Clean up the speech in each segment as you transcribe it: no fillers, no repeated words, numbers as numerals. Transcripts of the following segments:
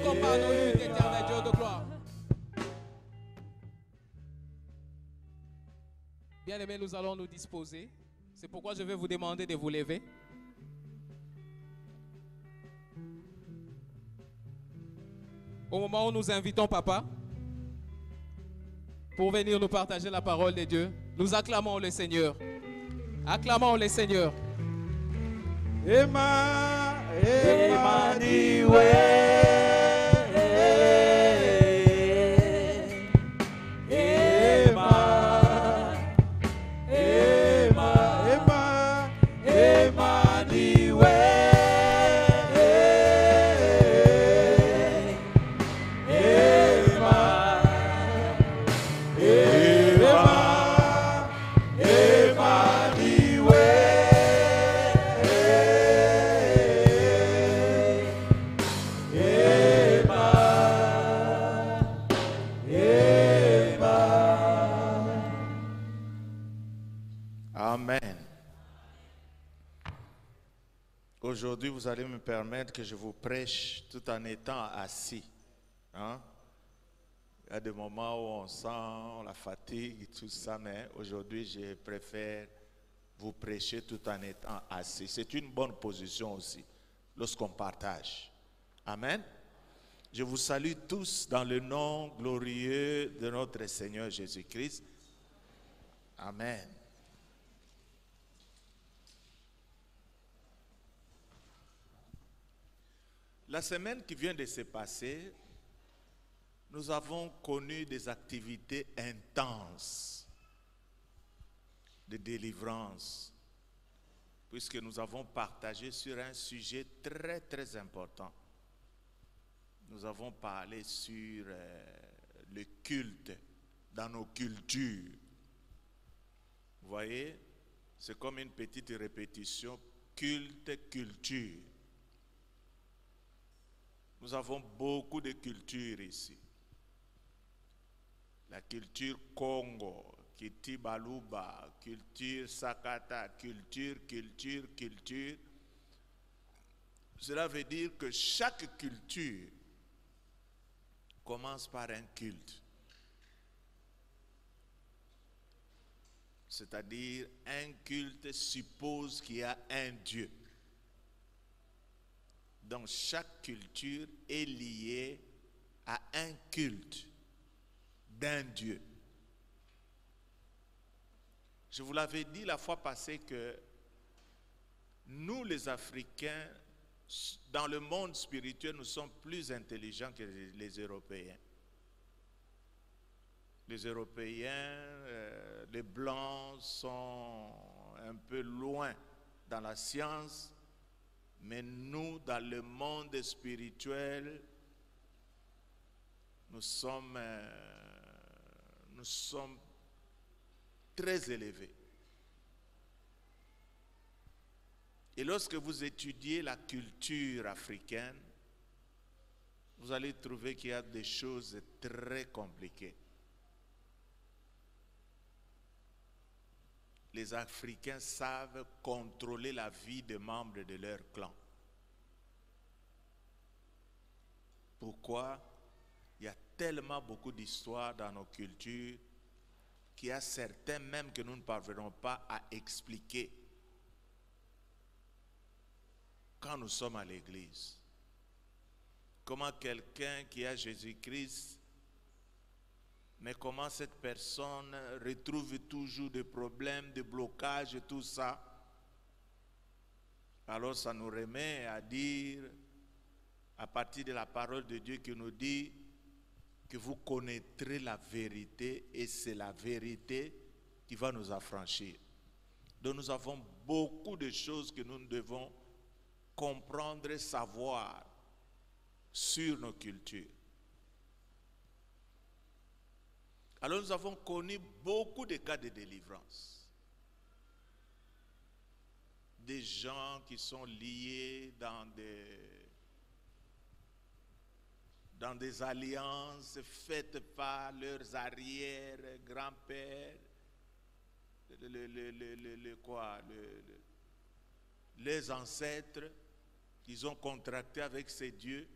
combat, nos luttes, éternel Dieu de gloire. Bien-aimés, nous allons nous disposer. C'est pourquoi je vais vous demander de vous lever. Au moment où nous invitons Papa pour venir nous partager la parole de Dieu, nous acclamons le Seigneur. Acclamons le Seigneur. Aujourd'hui, vous allez me permettre que je vous prêche tout en étant assis. Hein? Il y a des moments où on sent la fatigue et tout ça, mais aujourd'hui, je préfère vous prêcher tout en étant assis. C'est une bonne position aussi, lorsqu'on partage. Amen. Je vous salue tous dans le nom glorieux de notre Seigneur Jésus-Christ. Amen. La semaine qui vient de se passer, nous avons connu des activités intenses de délivrance, puisque nous avons partagé sur un sujet très très important. Nous avons parlé sur le culte dans nos cultures. Vous voyez, c'est comme une petite répétition, culte, culture. Nous avons beaucoup de cultures ici. La culture Congo, culture Baluba, culture Sakata, culture. Cela veut dire que chaque culture commence par un culte. C'est-à-dire, un culte suppose qu'il y a un Dieu. Donc chaque culture est liée à un culte d'un Dieu. Je vous l'avais dit la fois passée que nous les Africains, dans le monde spirituel, nous sommes plus intelligents que les Européens. Les Européens, les Blancs sont un peu loin dans la science. Mais nous, dans le monde spirituel, nous sommes très élevés. Et lorsque vous étudiez la culture africaine, vous allez trouver qu'il y a des choses très compliquées. Les Africains savent contrôler la vie des membres de leur clan. Pourquoi? Il y a tellement beaucoup d'histoires dans nos cultures qu'il y a certains même que nous ne parvenons pas à expliquer quand nous sommes à l'église. Comment quelqu'un qui a Jésus-Christ, mais comment cette personne retrouve toujours des problèmes, des blocages et tout ça. Alors ça nous remet à dire, à partir de la parole de Dieu qui nous dit que vous connaîtrez la vérité et c'est la vérité qui va nous affranchir. Donc nous avons beaucoup de choses que nous devons comprendre et savoir sur nos cultures. Alors nous avons connu beaucoup de cas de délivrance. Des gens qui sont liés dans des alliances faites par leurs arrière-grands-pères, les ancêtres qu'ils ont contractés avec ces dieux.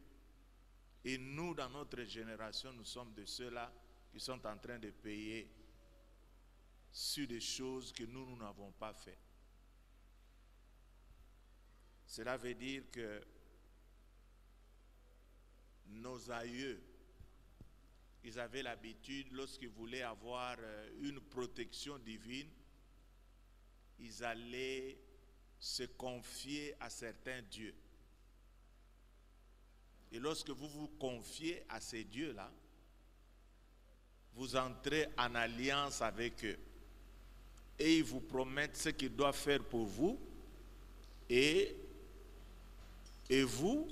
Et nous, dans notre génération, nous sommes de ceux-là qui sont en train de payer sur des choses que nous n'avons pas fait. Cela veut dire que nos aïeux, ils avaient l'habitude, lorsqu'ils voulaient avoir une protection divine, ils allaient se confier à certains dieux. Et lorsque vous vous confiez à ces dieux-là, vous entrez en alliance avec eux. Et ils vous promettent ce qu'ils doivent faire pour vous. Et vous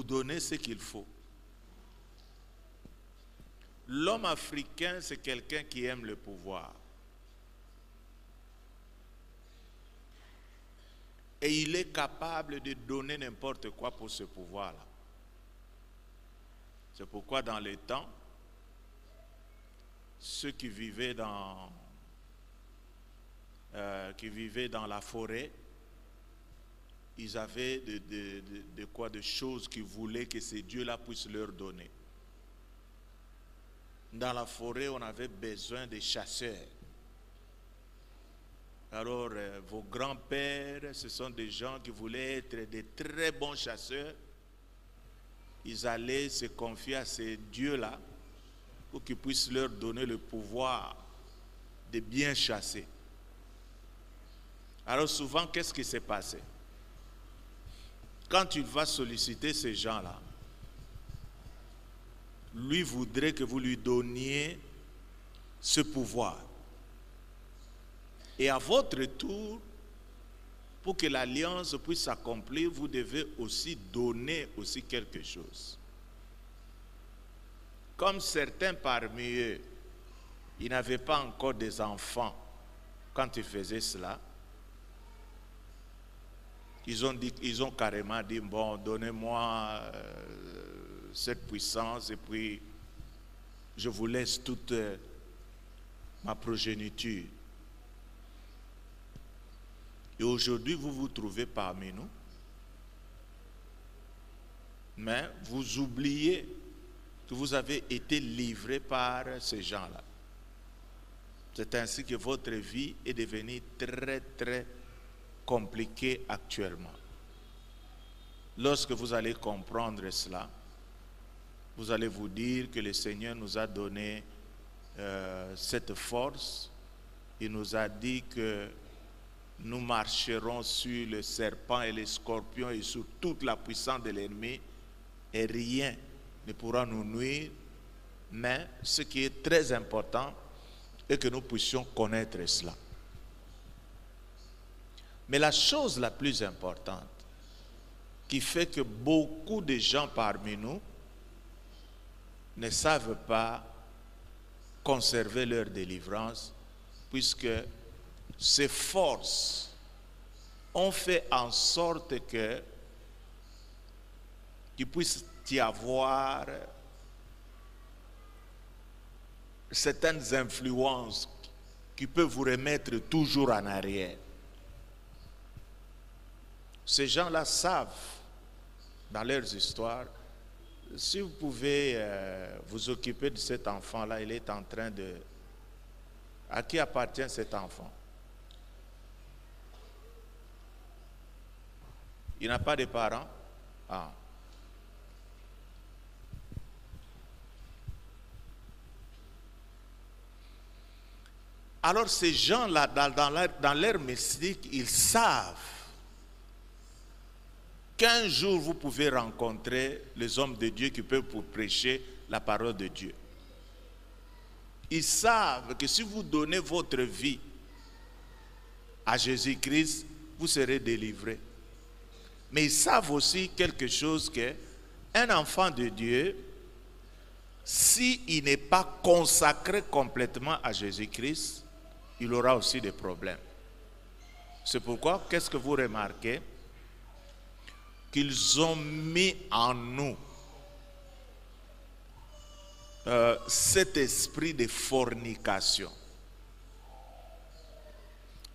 donnez ce qu'il faut. L'homme africain, c'est quelqu'un qui aime le pouvoir. Et il est capable de donner n'importe quoi pour ce pouvoir-là. C'est pourquoi dans les temps, ceux qui vivaient dans la forêt, ils avaient des choses qu'ils voulaient que ces dieux-là puissent leur donner. Dans la forêt, on avait besoin de chasseurs. Alors, vos grands-pères, ce sont des gens qui voulaient être de très bons chasseurs. Ils allaient se confier à ces dieux-là pour qu'ils puissent leur donner le pouvoir de bien chasser. Alors souvent, qu'est-ce qui s'est passé? Quand il va solliciter ces gens-là, lui voudrait que vous lui donniez ce pouvoir. Et à votre tour, pour que l'alliance puisse s'accomplir, vous devez aussi donner aussi quelque chose. Comme certains parmi eux, ils n'avaient pas encore des enfants quand ils faisaient cela, ils ont carrément dit, bon, donnez-moi cette puissance et puis je vous laisse toute ma progéniture. Et aujourd'hui, vous vous trouvez parmi nous, mais vous oubliez que vous avez été livré par ces gens-là. C'est ainsi que votre vie est devenue très, très compliquée actuellement. Lorsque vous allez comprendre cela, vous allez vous dire que le Seigneur nous a donné cette force. Il nous a dit que nous marcherons sur le serpent et les scorpions et sur toute la puissance de l'ennemi et rien ne pourra nous nuire. Mais ce qui est très important est que nous puissions connaître cela. Mais la chose la plus importante qui fait que beaucoup de gens parmi nous ne savent pas conserver leur délivrance, puisque ces forces ont fait en sorte que qu'il puisse y avoir certaines influences qui peuvent vous remettre toujours en arrière. Ces gens-là savent, dans leurs histoires, si vous pouvez vous occuper de cet enfant-là, il est en train de... À qui appartient cet enfant? Il n'a pas de parents? Ah. Alors ces gens-là, dans leur mystique, ils savent qu'un jour vous pouvez rencontrer les hommes de Dieu qui peuvent vous prêcher la parole de Dieu. Ils savent que si vous donnez votre vie à Jésus-Christ, vous serez délivrés. Mais ils savent aussi quelque chose, que un enfant de Dieu, s'il n'est pas consacré complètement à Jésus-Christ, il aura aussi des problèmes. C'est pourquoi, qu'est-ce que vous remarquez? Qu'ils ont mis en nous cet esprit de fornication.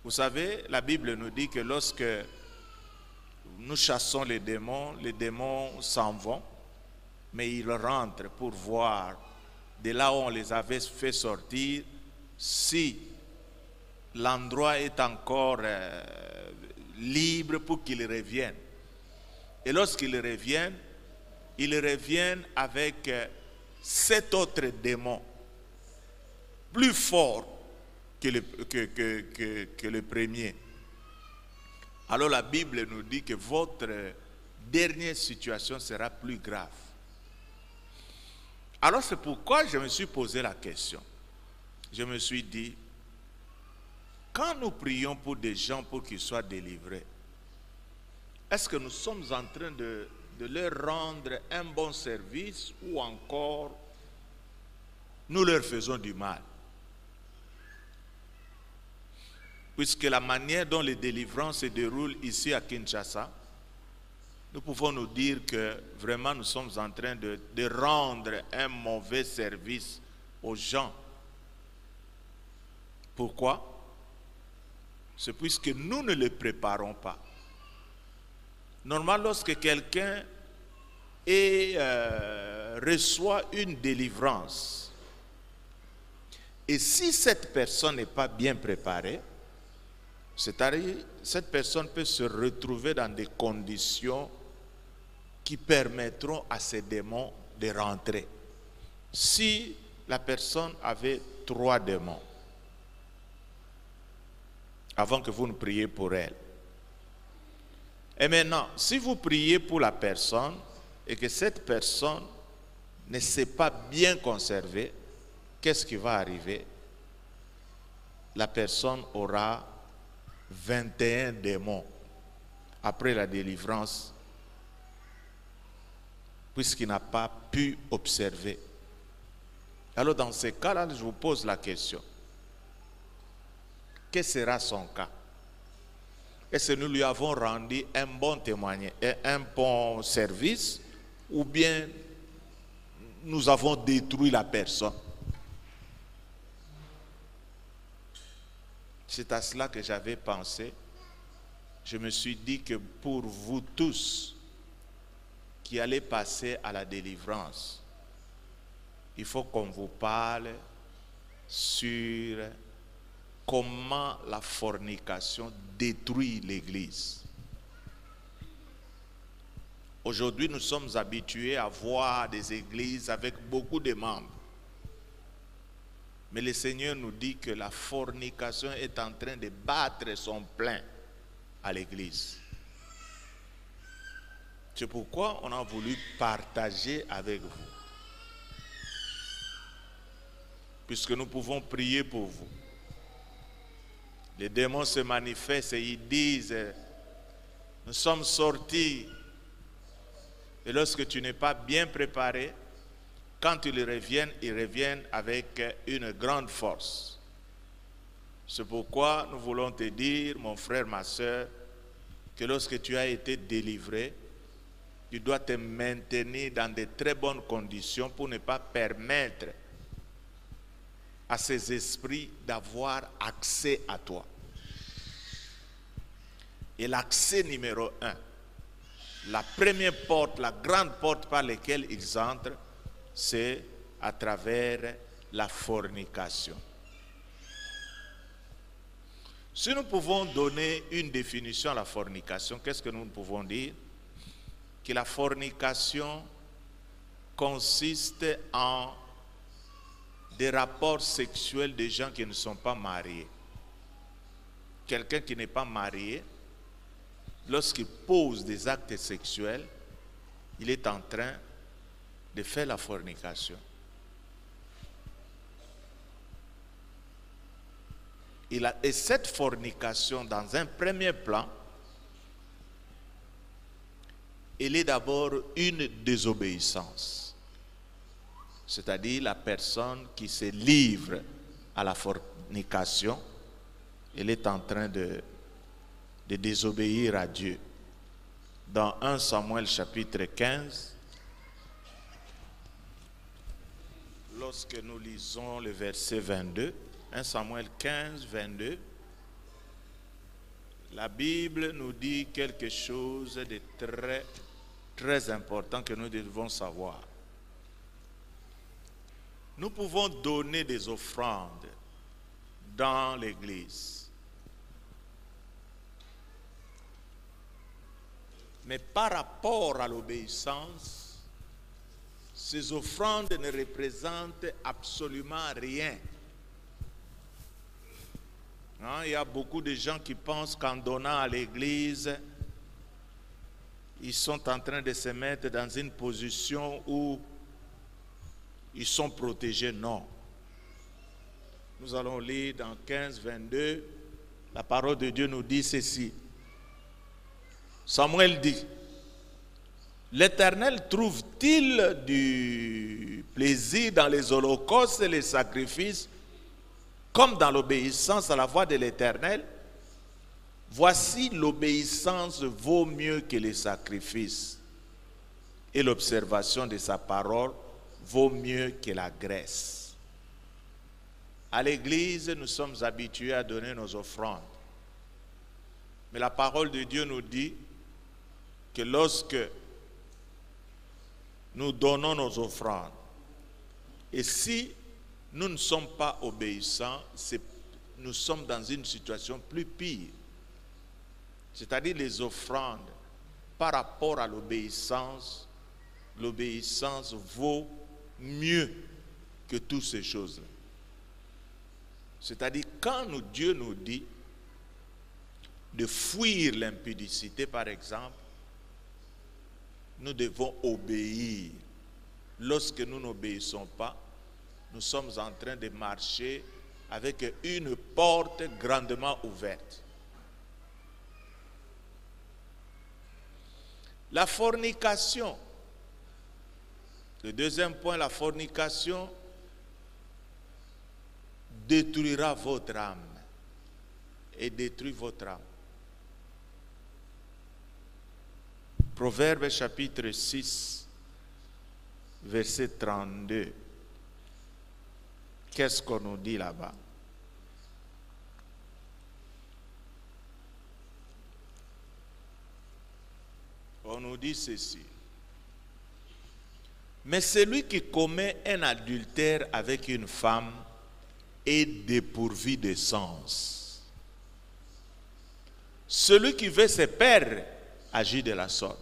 Vous savez, la Bible nous dit que lorsque nous chassons les démons s'en vont. mais ils rentrent pour voir de là où on les avait fait sortir si l'endroit est encore libre pour qu'ils reviennent. Et lorsqu'ils reviennent avec 7 autres démons plus forts que le premier. Alors la Bible nous dit que votre dernière situation sera plus grave. Alors c'est pourquoi je me suis posé la question. Je me suis dit, quand nous prions pour des gens pour qu'ils soient délivrés, est-ce que nous sommes en train de leur rendre un bon service ou encore nous leur faisons du mal? Puisque la manière dont les délivrances se déroulent ici à Kinshasa, nous pouvons nous dire que vraiment nous sommes en train de rendre un mauvais service aux gens. Pourquoi? C'est puisque nous ne les préparons pas. Normalement, lorsque quelqu'un reçoit une délivrance, et si cette personne n'est pas bien préparée, c'est-à-dire cette personne peut se retrouver dans des conditions qui permettront à ces démons de rentrer. Si la personne avait 3 démons, avant que vous ne priez pour elle, et maintenant, si vous priez pour la personne et que cette personne ne s'est pas bien conservée, qu'est-ce qui va arriver? La personne aura 21 démons après la délivrance, puisqu'il n'a pas pu observer. Alors dans ces cas-là, je vous pose la question. Quel sera son cas? Est-ce que nous lui avons rendu un bon témoignage, un bon service, ou bien nous avons détruit la personne? C'est à cela que j'avais pensé. Je me suis dit que pour vous tous qui allez passer à la délivrance, il faut qu'on vous parle sur comment la fornication détruit l'Église. Aujourd'hui, nous sommes habitués à voir des églises avec beaucoup de membres. Mais le Seigneur nous dit que la fornication est en train de battre son plein à l'Église. C'est pourquoi on a voulu partager avec vous. Puisque nous pouvons prier pour vous. Les démons se manifestent et ils disent, nous sommes sortis. Et lorsque tu n'es pas bien préparé, quand ils reviennent avec une grande force. C'est pourquoi nous voulons te dire, mon frère, ma soeur, que lorsque tu as été délivré, tu dois te maintenir dans de très bonnes conditions pour ne pas permettre à ces esprits d'avoir accès à toi. Et l'accès numéro 1, la première porte, la grande porte par laquelle ils entrent, c'est à travers la fornication. Si nous pouvons donner une définition à la fornication, qu'est-ce que nous pouvons dire? Que la fornication consiste en des rapports sexuels de gens qui ne sont pas mariés. Quelqu'un qui n'est pas marié, lorsqu'il pose des actes sexuels, il est en train de faire la fornication. Et cette fornication, dans un premier plan, elle est d'abord une désobéissance. C'est-à-dire la personne qui se livre à la fornication, elle est en train de désobéir à Dieu. Dans 1 Samuel chapitre 15, lorsque nous lisons le verset 22, 1 Samuel 15, 22, la Bible nous dit quelque chose de très, très important que nous devons savoir. Nous pouvons donner des offrandes dans l'église. Mais par rapport à l'obéissance, ces offrandes ne représentent absolument rien. Hein, il y a beaucoup de gens qui pensent qu'en donnant à l'église, ils sont en train de se mettre dans une position où ils sont protégés. Non. Nous allons lire dans 15, 22, la parole de Dieu nous dit ceci. Samuel dit, l'Éternel trouve-t-il du plaisir dans les holocaustes et les sacrifices, comme dans l'obéissance à la voix de l'Éternel? Voici, l'obéissance vaut mieux que les sacrifices, et l'observation de sa parole vaut mieux que la graisse. À l'église, nous sommes habitués à donner nos offrandes. Mais la parole de Dieu nous dit que lorsque nous donnons nos offrandes, et si nous ne sommes pas obéissants, nous sommes dans une situation plus pire. C'est-à-dire les offrandes, par rapport à l'obéissance vaut mieux que toutes ces choses-là. C'est-à-dire quand Dieu nous dit de fuir l'impudicité, par exemple, nous devons obéir. Lorsque nous n'obéissons pas, nous sommes en train de marcher avec une porte grandement ouverte. La fornication. Le deuxième point, la fornication détruira votre âme et détruit votre âme. Proverbe chapitre 6, verset 32. Qu'est-ce qu'on nous dit là-bas? On nous dit ceci. Mais celui qui commet un adultère avec une femme est dépourvu de sens. Celui qui veut se perdre agit de la sorte.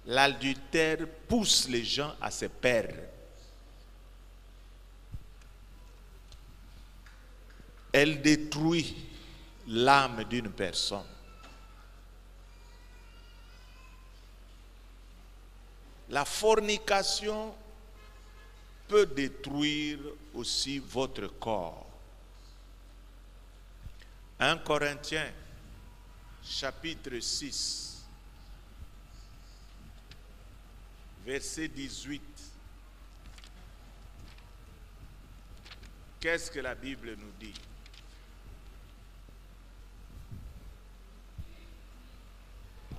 L'adultère pousse les gens à se perdre. Elle détruit l'âme d'une personne. La fornication peut détruire aussi votre corps. 1 Corinthiens, chapitre 6, verset 18. Qu'est-ce que la Bible nous dit?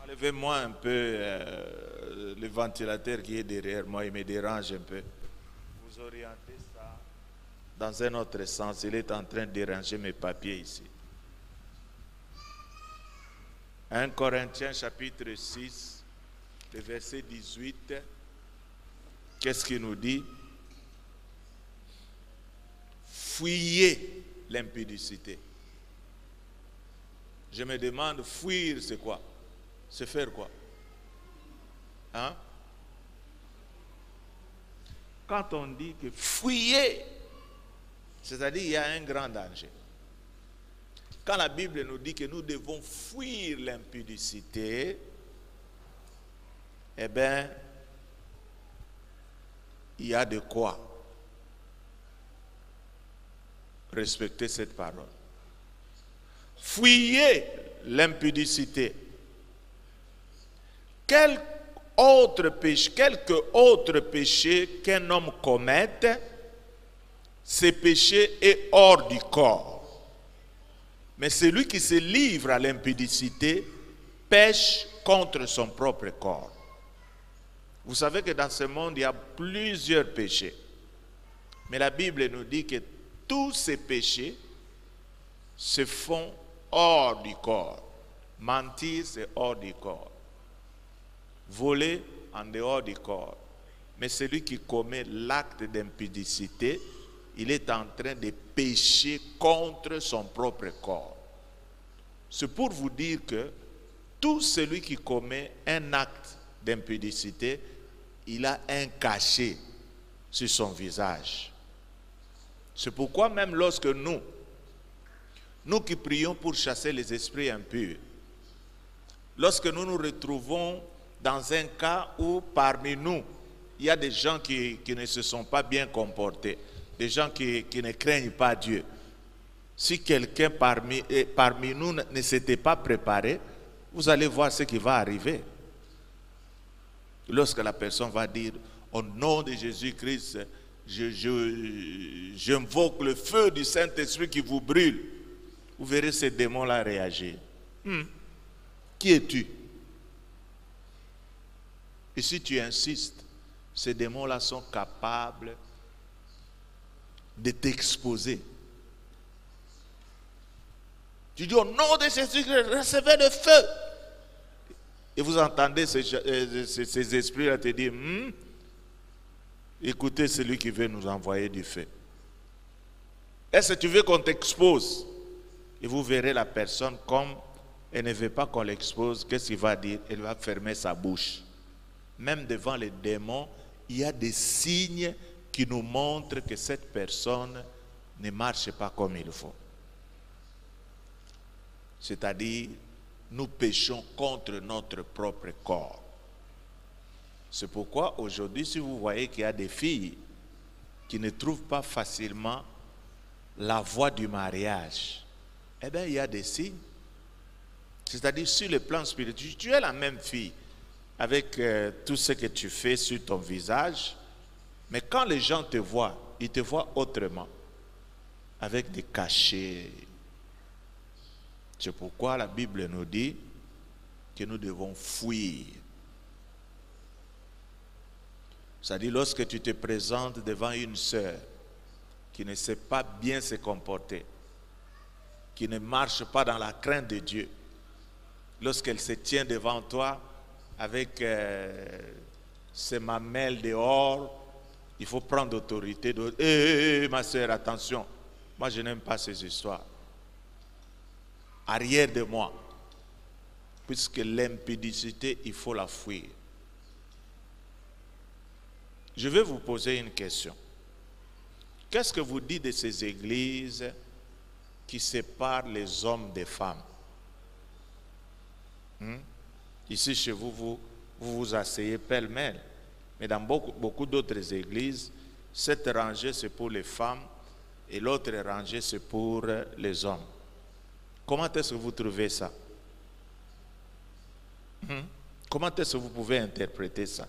Enlevez-moi un peu le ventilateur qui est derrière moi, il me dérange un peu. Vous orientez ça dans un autre sens. Il est en train de déranger mes papiers ici. 1 Corinthiens chapitre 6, le verset 18. Qu'est-ce qu'il nous dit? Fuyez l'impudicité. Je me demande, fuir c'est quoi? C'est faire quoi? Hein? Quand on dit que fuyez, c'est-à-dire il y a un grand danger. Quand la Bible nous dit que nous devons fuir l'impudicité, eh bien, il y a de quoi respecter cette parole. Fuyez l'impudicité. Quelque autre péché qu'un homme commette, ce péché est hors du corps. Mais celui qui se livre à l'impudicité pêche contre son propre corps. Vous savez que dans ce monde, il y a plusieurs péchés. Mais la Bible nous dit que tous ces péchés se font hors du corps. Mentir, c'est hors du corps. Voler, en dehors du corps. Mais celui qui commet l'acte d'impudicité, il est en train de pécher contre son propre corps. C'est pour vous dire que tout celui qui commet un acte d'impudicité, il a un cachet sur son visage. C'est pourquoi même lorsque nous qui prions pour chasser les esprits impurs, lorsque nous nous retrouvons dans un cas où parmi nous, il y a des gens qui ne se sont pas bien comportés, des gens qui ne craignent pas Dieu. Si quelqu'un parmi nous ne s'était pas préparé, vous allez voir ce qui va arriver. Lorsque la personne va dire, au nom de Jésus-Christ, j'invoque le feu du Saint-Esprit qui vous brûle, vous verrez ces démons-là réagir. Qui es-tu? Et si tu insistes, ces démons-là sont capables de t'exposer. Tu dis au nom de Jésus-Christ, recevez le feu. Et vous entendez ces esprits-là te dire, écoutez celui qui veut nous envoyer du feu. Est-ce que tu veux qu'on t'expose? Et vous verrez la personne comme elle ne veut pas qu'on l'expose, qu'est-ce qu'il va dire? Elle va fermer sa bouche. Même devant les démons, il y a des signes qui nous montrent que cette personne ne marche pas comme il faut. C'est-à-dire, nous péchons contre notre propre corps. C'est pourquoi aujourd'hui, si vous voyez qu'il y a des filles qui ne trouvent pas facilement la voie du mariage, eh bien, il y a des signes. C'est-à-dire, sur le plan spirituel, tu es la même fille avec tout ce que tu fais sur ton visage, mais quand les gens te voient, ils te voient autrement, avec des cachets. C'est pourquoi la Bible nous dit que nous devons fuir. C'est-à-dire, lorsque tu te présentes devant une sœur qui ne sait pas bien se comporter, qui ne marche pas dans la crainte de Dieu, lorsqu'elle se tient devant toi avec ses mamelles dehors, il faut prendre autorité. Ma sœur, attention, moi je n'aime pas ces histoires. Arrière de moi, puisque l'impudicité, il faut la fuir. Je vais vous poser une question. Qu'est-ce que vous dites de ces églises qui séparent les hommes des femmes? Ici, chez vous, vous vous asseyez pêle-mêle. Mais dans beaucoup d'autres églises, cette rangée, c'est pour les femmes et l'autre rangée, c'est pour les hommes. Comment est-ce que vous trouvez ça? Comment est-ce que vous pouvez interpréter ça?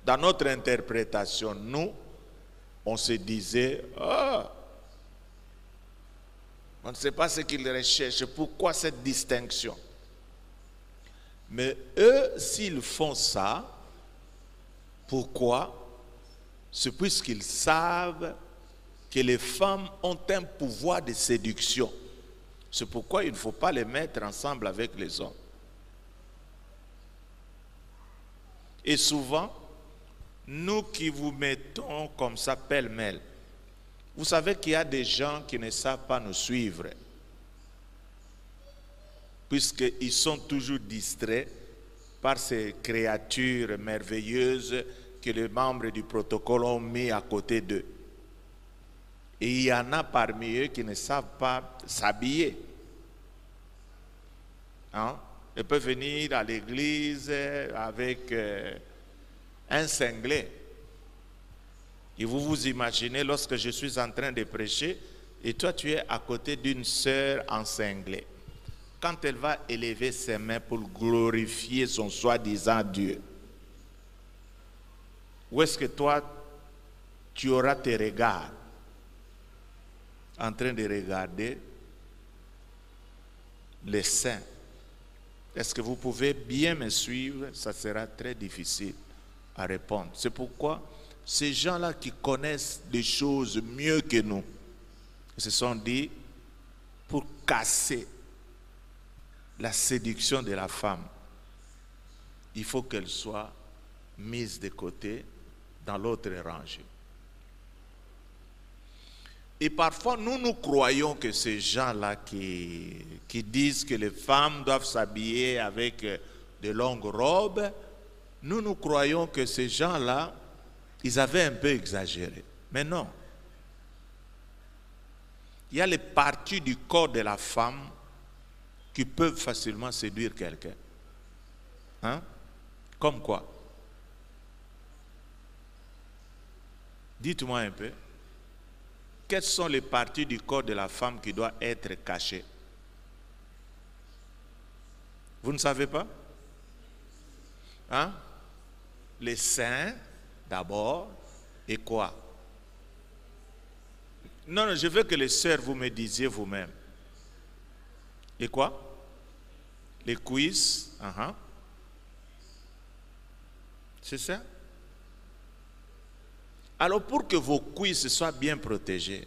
Dans notre interprétation, nous, on se disait, on ne sait pas ce qu'ils recherchent, pourquoi cette distinction? Mais eux, s'ils font ça, pourquoi? C'est puisqu'ils savent que les femmes ont un pouvoir de séduction. C'est pourquoi il ne faut pas les mettre ensemble avec les hommes. Et souvent, nous qui vous mettons comme ça pêle-mêle, vous savez qu'il y a des gens qui ne savent pas nous suivre, puisqu'ils sont toujours distraits par ces créatures merveilleuses que les membres du protocole ont mis à côté d'eux. Et il y en a parmi eux qui ne savent pas s'habiller. Ils peuvent venir à l'église avec un cinglet. Et vous vous imaginez, lorsque je suis en train de prêcher, et toi tu es à côté d'une sœur en cinglet. Quand elle va élever ses mains pour glorifier son soi-disant Dieu, où est-ce que toi, tu auras tes regards en train de regarder les saints? Est-ce que vous pouvez bien me suivre? Ça sera très difficile à répondre. C'est pourquoi ces gens-là qui connaissent des choses mieux que nous, ils se sont dit, pour casser la séduction de la femme, il faut qu'elle soit mise de côté dans l'autre rangée. Et parfois, nous croyons que ces gens-là qui disent que les femmes doivent s'habiller avec de longues robes, nous croyons que ces gens-là, ils avaient un peu exagéré. Mais non. Il y a les parties du corps de la femme qui peuvent facilement séduire quelqu'un. Hein? Comme quoi? Dites-moi un peu. Quelles sont les parties du corps de la femme qui doivent être cachées? Vous ne savez pas? Hein? Les seins, d'abord, et quoi? Non, je veux que les sœurs, vous me disiez vous-même. Et quoi? Les cuisses. C'est ça? Alors, pour que vos cuisses soient bien protégées,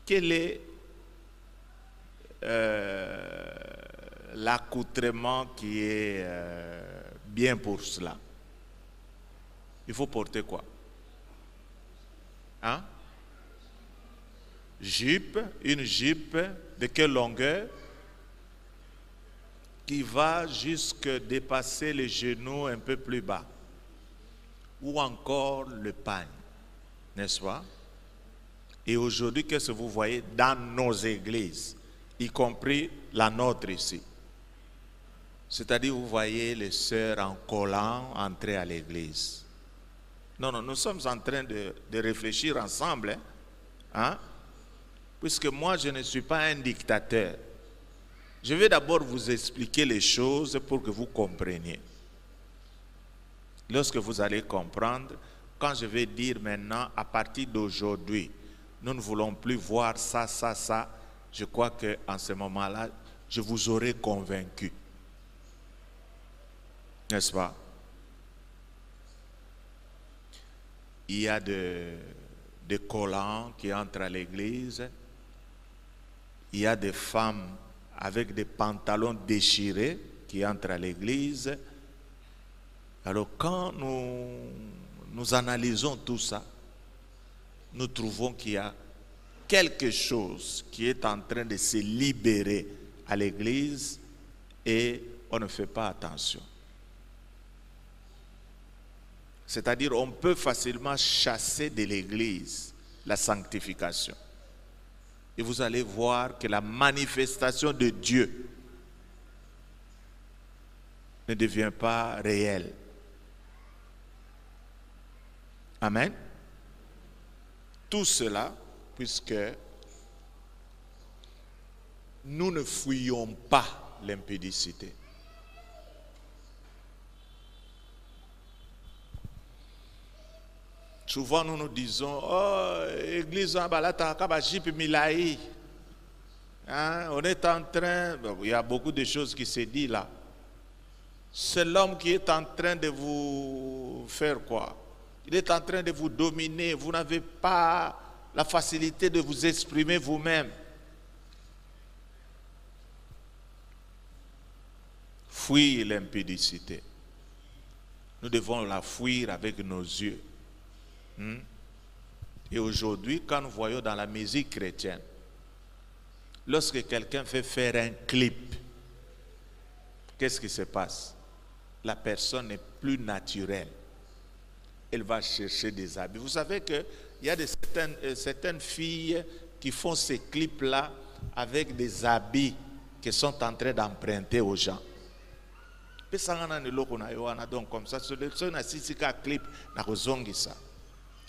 quel est l'accoutrement qui est bien pour cela? Il faut porter quoi? Hein? Jupe, une jupe de quelle longueur? Qui va jusque dépasser les genoux un peu plus bas. Ou encore le pagne, n'est-ce pas? Et aujourd'hui, qu'est-ce que vous voyez dans nos églises, y compris la nôtre ici? C'est-à-dire, vous voyez les sœurs en collant entrer à l'église. Non, nous sommes en train de réfléchir ensemble, hein? Puisque moi, je ne suis pas un dictateur. Je vais d'abord vous expliquer les choses pour que vous compreniez. Lorsque vous allez comprendre, quand je vais dire maintenant, à partir d'aujourd'hui, nous ne voulons plus voir ça, je crois qu'en ce moment-là, je vous aurai convaincu. N'est-ce pas? Il y a des collants qui entrent à l'église. Il y a des femmes avec des pantalons déchirés qui entrent à l'église. Alors quand nous analysons tout ça, nous trouvons qu'il y a quelque chose qui est en train de se libérer à l'église et on ne fait pas attention. C'est-à-dire on peut facilement chasser de l'église la sanctification. Et vous allez voir que la manifestation de Dieu ne devient pas réelle. Amen. Tout cela, puisque nous ne fuyons pas l'impudicité. Souvent nous nous disons, oh, église en balata, kabajip milaï. On est en train, il y a beaucoup de choses qui se disent là. C'est l'homme qui est en train de vous faire quoi? Il est en train de vous dominer. Vous n'avez pas la facilité de vous exprimer vous-même. Fuir l'impudicité. Nous devons la fuir avec nos yeux. Et aujourd'hui, quand nous voyons dans la musique chrétienne, lorsque quelqu'un fait faire un clip, qu'est-ce qui se passe? La personne n'est plus naturelle. Elle va chercher des habits. Vous savez qu'il y a certaines filles qui font ces clips-là avec des habits qu'ils sont en train d'emprunter aux gens. Donc comme ça, clip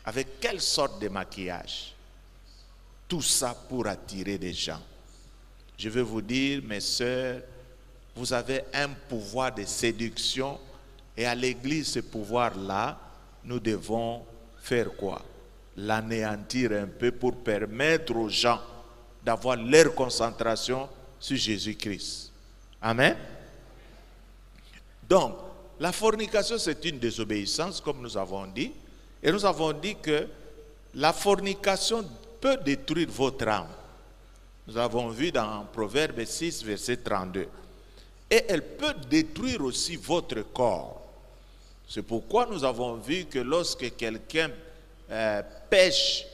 avec quelle sorte de maquillage? Tout ça pour attirer des gens. Je veux vous dire, mes sœurs, vous avez un pouvoir de séduction et à l'église, ce pouvoir-là, nous devons faire quoi? L'anéantir un peu pour permettre aux gens d'avoir leur concentration sur Jésus-Christ. Amen. Donc, la fornication, c'est une désobéissance, comme nous avons dit. Et nous avons dit que la fornication peut détruire votre âme. Nous avons vu dans Proverbe 6, verset 32. Et elle peut détruire aussi votre corps. C'est pourquoi nous avons vu que lorsque quelqu'un pêche,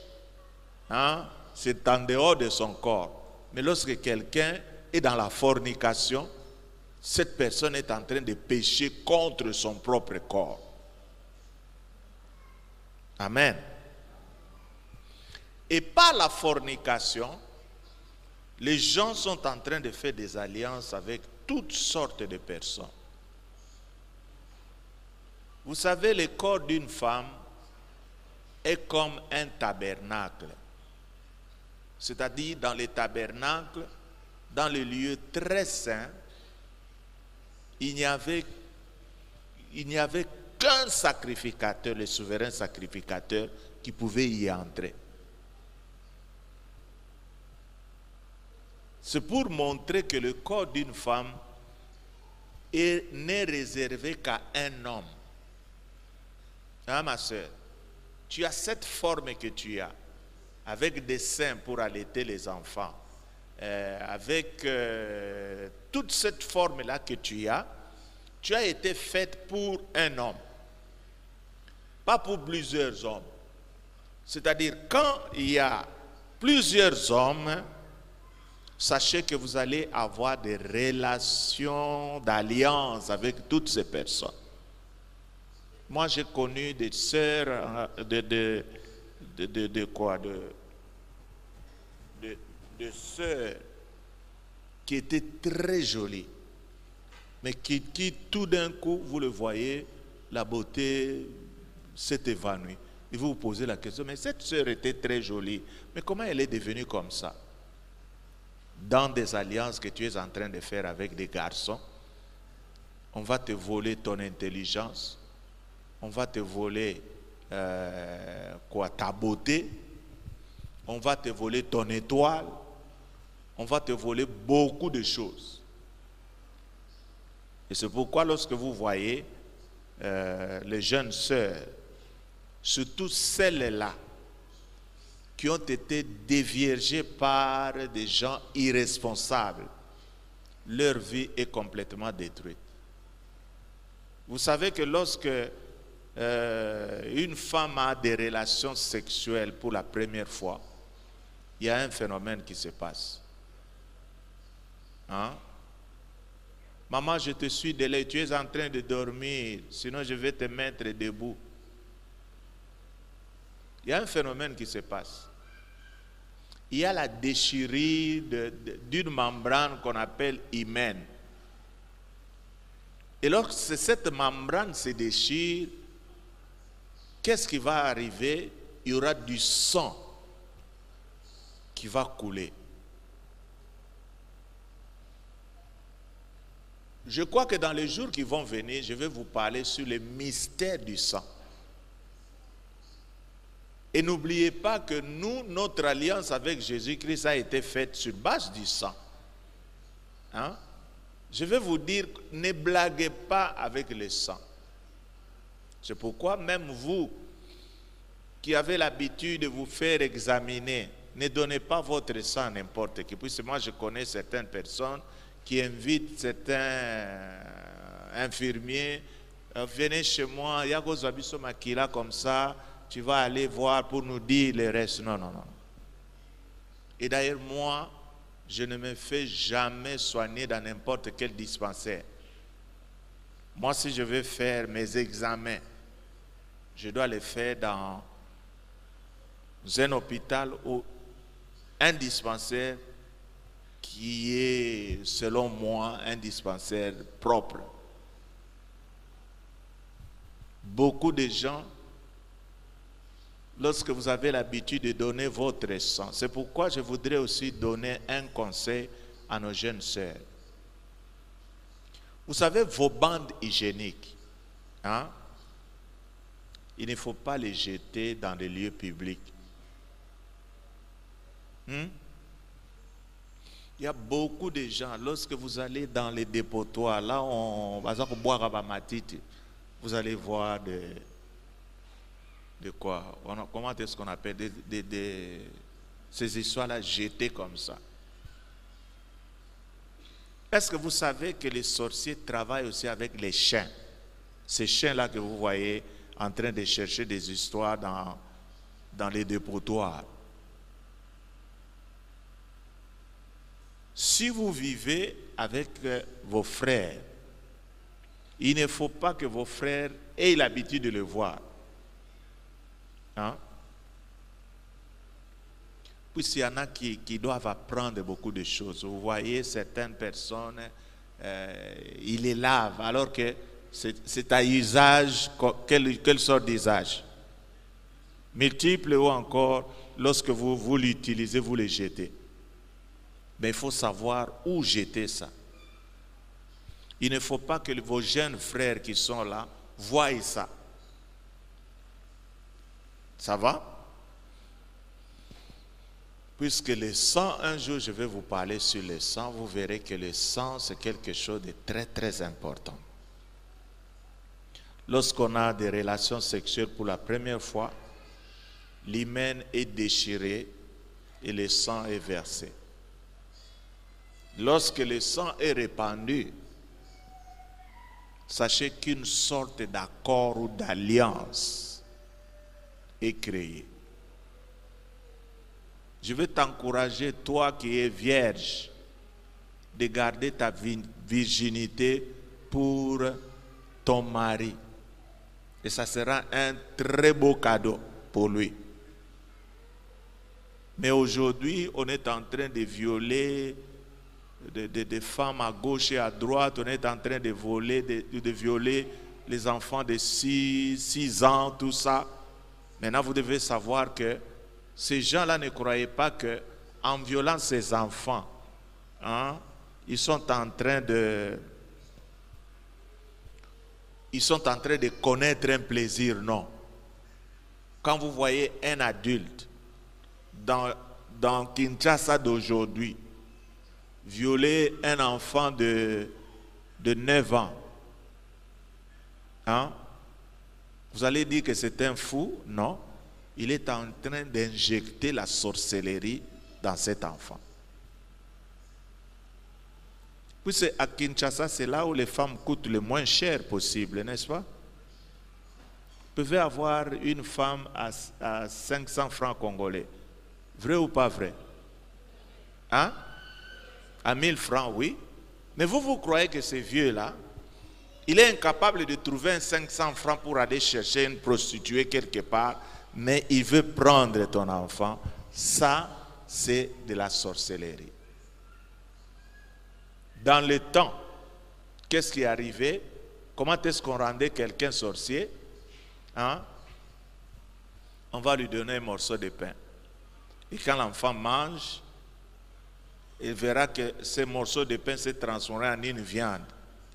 hein, c'est en dehors de son corps. Mais lorsque quelqu'un est dans la fornication, cette personne est en train de pécher contre son propre corps. Amen. Et par la fornication, les gens sont en train de faire des alliances avec toutes sortes de personnes. Vous savez, le corps d'une femme est comme un tabernacle. C'est-à-dire, dans les tabernacles, dans les lieux très saints, il n'y avait qu'un sacrificateur, le souverain sacrificateur, qui pouvait y entrer. C'est pour montrer que le corps d'une femme n'est réservé qu'à un homme. Hein, ma soeur? Tu as cette forme que tu as, avec des seins pour allaiter les enfants, avec toute cette forme-là que tu as été faite pour un homme, pas pour plusieurs hommes. C'est-à-dire, quand il y a plusieurs hommes, sachez que vous allez avoir des relations d'alliance avec toutes ces personnes. Moi, j'ai connu des sœurs, de sœurs qui étaient très jolies, mais qui tout d'un coup, vous le voyez, la beauté s'est évanouie. Et vous vous posez la question, mais cette sœur était très jolie, mais comment elle est devenue comme ça? Dans des alliances que tu es en train de faire avec des garçons, on va te voler ton intelligence, on va te voler ta beauté, on va te voler ton étoile, on va te voler beaucoup de choses. Et c'est pourquoi lorsque vous voyez les jeunes sœurs, surtout celles-là, qui ont été déviergées par des gens irresponsables, leur vie est complètement détruite. Vous savez que lorsque une femme a des relations sexuelles pour la première fois, il y a un phénomène qui se passe. Hein? Maman, je te suis de l'œil, tu es en train de dormir, sinon je vais te mettre debout. Il y a un phénomène qui se passe. Il y a la déchirure d'une membrane qu'on appelle hymen. Et lorsque cette membrane se déchire, qu'est-ce qui va arriver? Il y aura du sang qui va couler. Je crois que dans les jours qui vont venir, je vais vous parler sur le mystère du sang. Et n'oubliez pas que nous, notre alliance avec Jésus-Christ a été faite sur base du sang. Hein? Je vais vous dire, ne blaguez pas avec le sang. C'est pourquoi même vous, qui avez l'habitude de vous faire examiner, ne donnez pas votre sang à n'importe qui. Puisque moi, je connais certaines personnes qui invitent certains infirmiers, venez chez moi, il y a des abisso makila comme ça, tu vas aller voir pour nous dire le reste. Non, non, non. Et d'ailleurs, moi, je ne me fais jamais soigner dans n'importe quel dispensaire. Moi, si je veux faire mes examens, je dois les faire dans un hôpital ou un dispensaire qui est, selon moi, un dispensaire propre. Beaucoup de gens, lorsque vous avez l'habitude de donner votre sang, c'est pourquoi je voudrais aussi donner un conseil à nos jeunes sœurs. Vous savez, vos bandes hygiéniques, hein, il ne faut pas les jeter dans les lieux publics. Il y a beaucoup de gens, lorsque vous allez dans les dépotoirs, là, vous allez voir de quoi? Comment est-ce qu'on appelle ces histoires-là jetées comme ça? Est-ce que vous savez que les sorciers travaillent aussi avec les chiens? Ces chiens-là que vous voyez en train de chercher des histoires dans les dépotoirs. Si vous vivez avec vos frères, il ne faut pas que vos frères aient l'habitude de le voir. Hein? Puisqu'il y en a qui doivent apprendre beaucoup de choses. Vous voyez certaines personnes, ils les lavent alors que c'est à usage, quelle sorte d'usage? Multiple ou encore, lorsque vous l'utilisez, vous le jetez. Mais il faut savoir où jeter ça. Il ne faut pas que vos jeunes frères qui sont là voient ça. Ça va? Puisque le sang, un jour je vais vous parler sur le sang, vous verrez que le sang c'est quelque chose de très très important. Lorsqu'on a des relations sexuelles pour la première fois, l'hymen est déchiré et le sang est versé. Lorsque le sang est répandu, sachez qu'une sorte d'accord ou d'alliance est créée. Je veux t'encourager, toi qui es vierge, de garder ta virginité pour ton mari. Et ça sera un très beau cadeau pour lui. Mais aujourd'hui, on est en train de violer des femmes à gauche et à droite. On est en train de violer les enfants de 6 ans, tout ça. Maintenant, vous devez savoir que ces gens-là ne croyaient pas qu'en violant ces enfants, hein, ils sont en train de connaître un plaisir, non. Quand vous voyez un adulte dans Kinshasa d'aujourd'hui violer un enfant de 9 ans, hein, vous allez dire que c'est un fou? Non. Il est en train d'injecter la sorcellerie dans cet enfant. Puis c'est à Kinshasa, c'est là où les femmes coûtent le moins cher possible, n'est-ce pas? Vous pouvez avoir une femme à 500 francs congolais. Vrai ou pas vrai? Hein? À 1000 francs, oui. Mais vous croyez que ce vieux-là, il est incapable de trouver un 500 francs pour aller chercher une prostituée quelque part, mais il veut prendre ton enfant. Ça, c'est de la sorcellerie. Dans le temps, qu'est-ce qui est arrivé? Comment est-ce qu'on rendait quelqu'un sorcier? Hein? On va lui donner un morceau de pain. Et quand l'enfant mange, il verra que ce morceau de pain s'est transformé en une viande.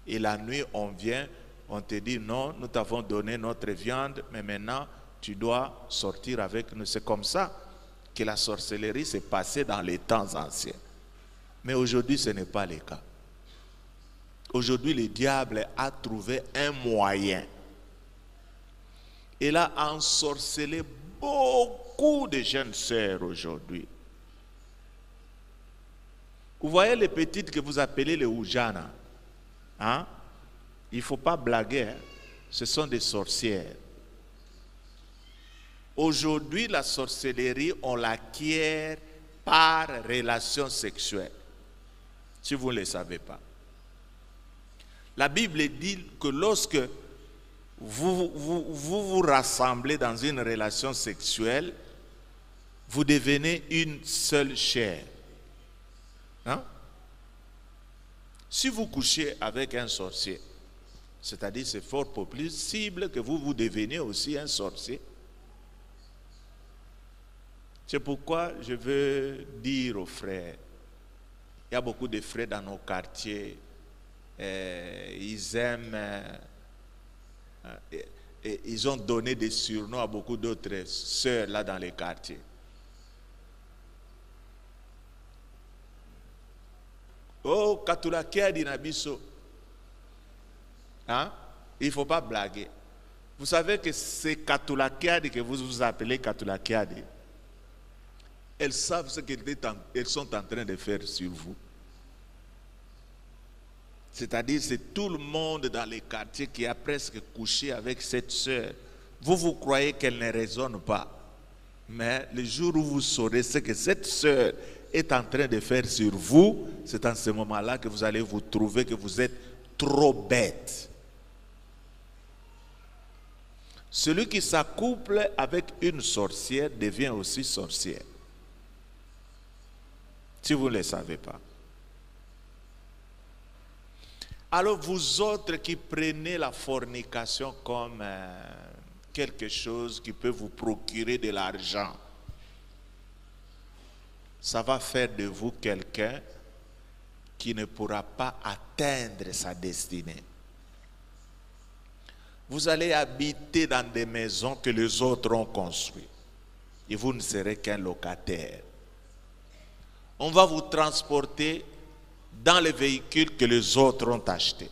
Et la nuit, on vient, on te dit non, nous t'avons donné notre viande, mais maintenant, tu dois sortir avec nous. C'est comme ça que la sorcellerie s'est passée dans les temps anciens. Mais aujourd'hui, ce n'est pas le cas. Aujourd'hui, le diable a trouvé un moyen. Il a ensorcelé beaucoup de jeunes sœurs aujourd'hui. Vous voyez les petites que vous appelez les Oujana, hein? Il ne faut pas blaguer, hein? Ce sont des sorcières. Aujourd'hui, la sorcellerie, on l'acquiert par relation sexuelle. Si vous ne le savez pas. La Bible dit que lorsque vous rassemblez dans une relation sexuelle, vous devenez une seule chair. Hein? Si vous couchez avec un sorcier, c'est-à-dire c'est fort possible que vous deveniez aussi un sorcier. C'est pourquoi je veux dire aux frères, il y a beaucoup de frères dans nos quartiers, ils aiment, ils ont donné des surnoms à beaucoup d'autres sœurs là dans les quartiers. Oh, Katulakiadi Nabiso. Hein? Il ne faut pas blaguer. Vous savez que c'est Katulakiadi que vous appelez Katulakiadi. Elles savent ce qu'elles sont en train de faire sur vous. C'est-à-dire, c'est tout le monde dans les quartiers qui a presque couché avec cette sœur. Vous croyez qu'elle ne raisonne pas. Mais le jour où vous saurez ce que cette sœur est en train de faire sur vous, c'est en ce moment-là que vous allez vous trouver que vous êtes trop bête. Celui qui s'accouple avec une sorcière devient aussi sorcière. Si vous ne le savez pas. Alors vous autres qui prenez la fornication comme quelque chose qui peut vous procurer de l'argent, ça va faire de vous quelqu'un qui ne pourra pas atteindre sa destinée. Vous allez habiter dans des maisons que les autres ont construites et vous ne serez qu'un locataire. On va vous transporter dans les véhicules que les autres ont achetés.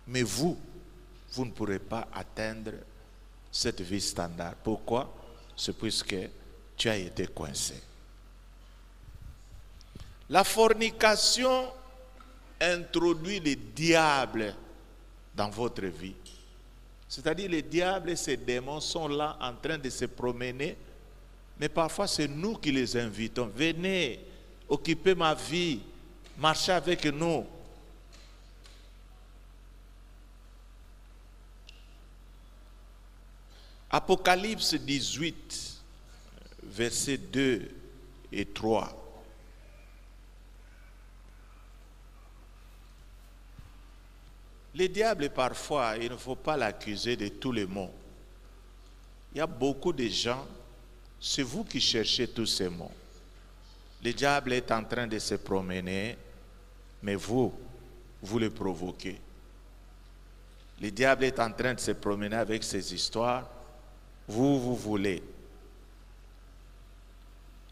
Mais vous ne pourrez pas atteindre cette vie standard. Pourquoi? C'est puisque tu as été coincé. La fornication introduit le diable dans votre vie. C'est-à-dire les diables et ces démons sont là en train de se promener, mais parfois c'est nous qui les invitons. Venez, occupez ma vie, marchez avec nous. Apocalypse 18, versets 2 et 3. Le diable, parfois, il ne faut pas l'accuser de tous les maux. Il y a beaucoup de gens, c'est vous qui cherchez tous ces maux. Le diable est en train de se promener, mais vous le provoquez. Le diable est en train de se promener avec ses histoires, vous voulez.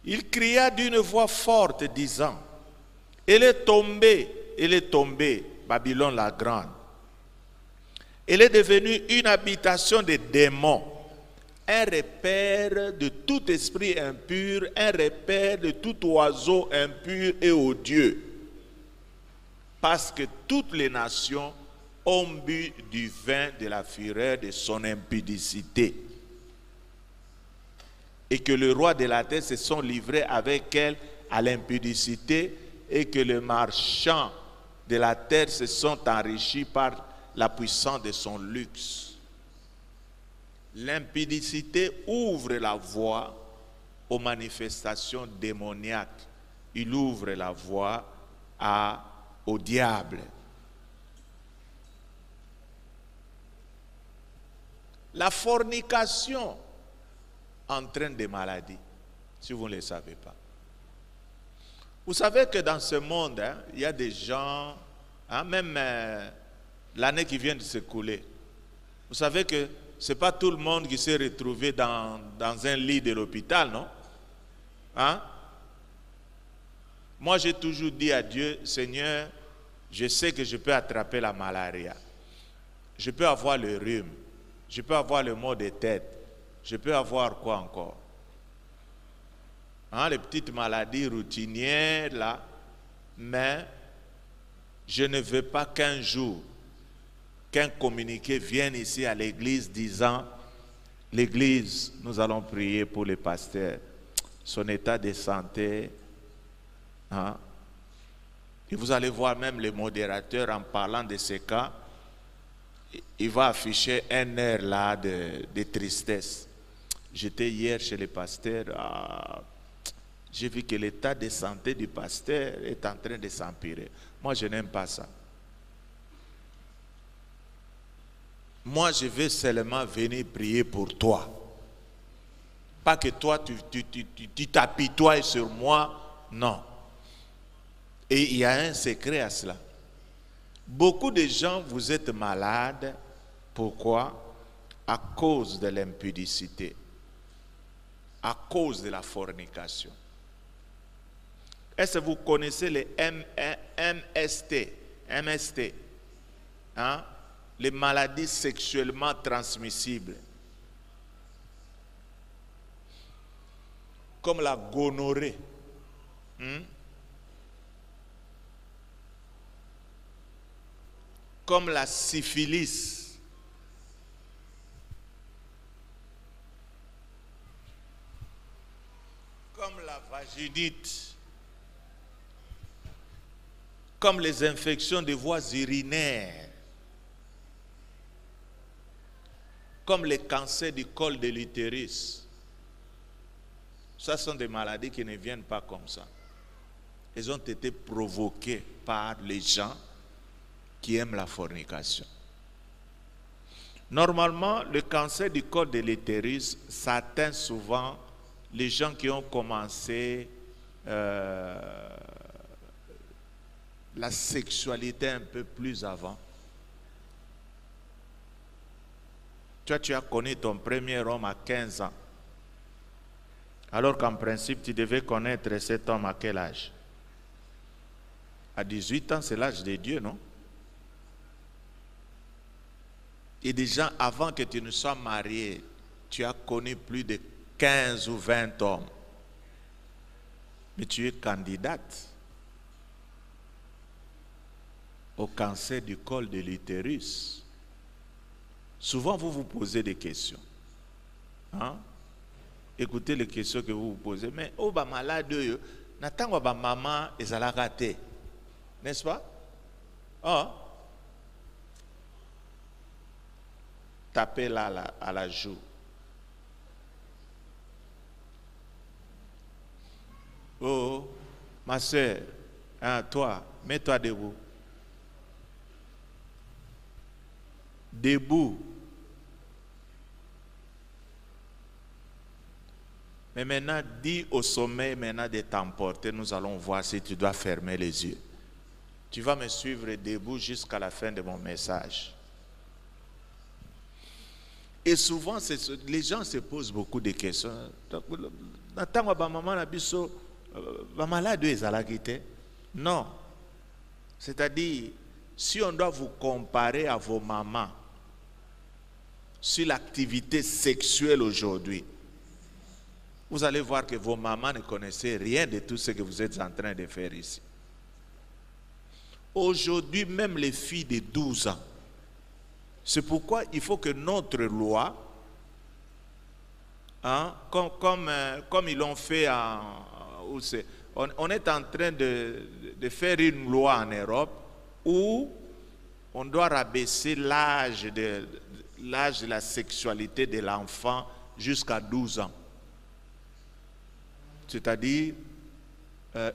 Il cria d'une voix forte, disant, elle est tombée, Babylone la grande. Elle est devenue une habitation de démons, un repère de tout esprit impur, un repère de tout oiseau impur et odieux. Parce que toutes les nations ont bu du vin de la fureur de son impudicité. Et que le roi de la terre se sont livrés avec elle à l'impudicité, et que les marchands de la terre se sont enrichis par la puissance de son luxe. L'impudicité ouvre la voie aux manifestations démoniaques. Il ouvre la voie au diable. La fornication entraîne des maladies, si vous ne le savez pas. Vous savez que dans ce monde, il y a des gens, même l'année qui vient de s'écouler, vous savez que ce n'est pas tout le monde qui s'est retrouvé dans un lit de l'hôpital, non? Moi, j'ai toujours dit à Dieu, Seigneur, je sais que je peux attraper la malaria. Je peux avoir le rhume. Je peux avoir le maux de tête. Je peux avoir quoi encore? Les petites maladies routinières, là. Mais je ne veux pas qu'un jour, qu'un communiqué vienne ici à l'église disant, l'église, nous allons prier pour le pasteur, son état de santé. Et vous allez voir même le modérateur en parlant de ce cas, il va afficher un air là de tristesse. J'étais hier chez le pasteur, j'ai vu que l'état de santé du pasteur est en train de s'empirer. Moi, je n'aime pas ça. Moi, je vais seulement venir prier pour toi. Pas que toi, tu t'apitoies sur moi, non. Et il y a un secret à cela. Beaucoup de gens, vous êtes malades. Pourquoi? À cause de l'impudicité. À cause de la fornication. Est-ce que vous connaissez les MST? Les maladies sexuellement transmissibles. Comme la gonorrhée. comme la syphilis, comme la vaginite, comme les infections des voies urinaires, comme les cancers du col de l'utérus. Ça sont des maladies qui ne viennent pas comme ça. Elles ont été provoquées par les gens qui aiment la fornication. Normalement, le cancer du col de l'utérus, ça atteint souvent les gens qui ont commencé la sexualité un peu plus avant. Toi, tu as connu ton premier homme à 15 ans. Alors qu'en principe, tu devais connaître cet homme à quel âge? À 18 ans, c'est l'âge de Dieu, non? Et déjà, avant que tu ne sois marié, tu as connu plus de 15 ou 20 hommes. Mais tu es candidate au cancer du col de l'utérus. Souvent, vous vous posez des questions. Hein? Écoutez les questions que vous vous posez. Mais, oh, bah, malade, n'attends pas, maman, et ça l'a raté. N'est-ce pas? Oh. Tapez là à la joue. Oh, ma soeur, hein, toi, mets-toi debout. Debout. Mais maintenant, dis au sommeil maintenant de t'emporter. Nous allons voir si tu dois fermer les yeux. Tu vas me suivre debout jusqu'à la fin de mon message. Et souvent, les gens se posent beaucoup de questions. Non. C'est-à-dire, si on doit vous comparer à vos mamans sur l'activité sexuelle aujourd'hui, vous allez voir que vos mamans ne connaissaient rien de tout ce que vous êtes en train de faire ici. Aujourd'hui, même les filles de 12 ans, c'est pourquoi il faut que notre loi, hein, comme ils l'ont fait on est en train de faire une loi en Europe où on doit rabaisser l'âge de la sexualité de l'enfant jusqu'à 12 ans. C'est-à-dire,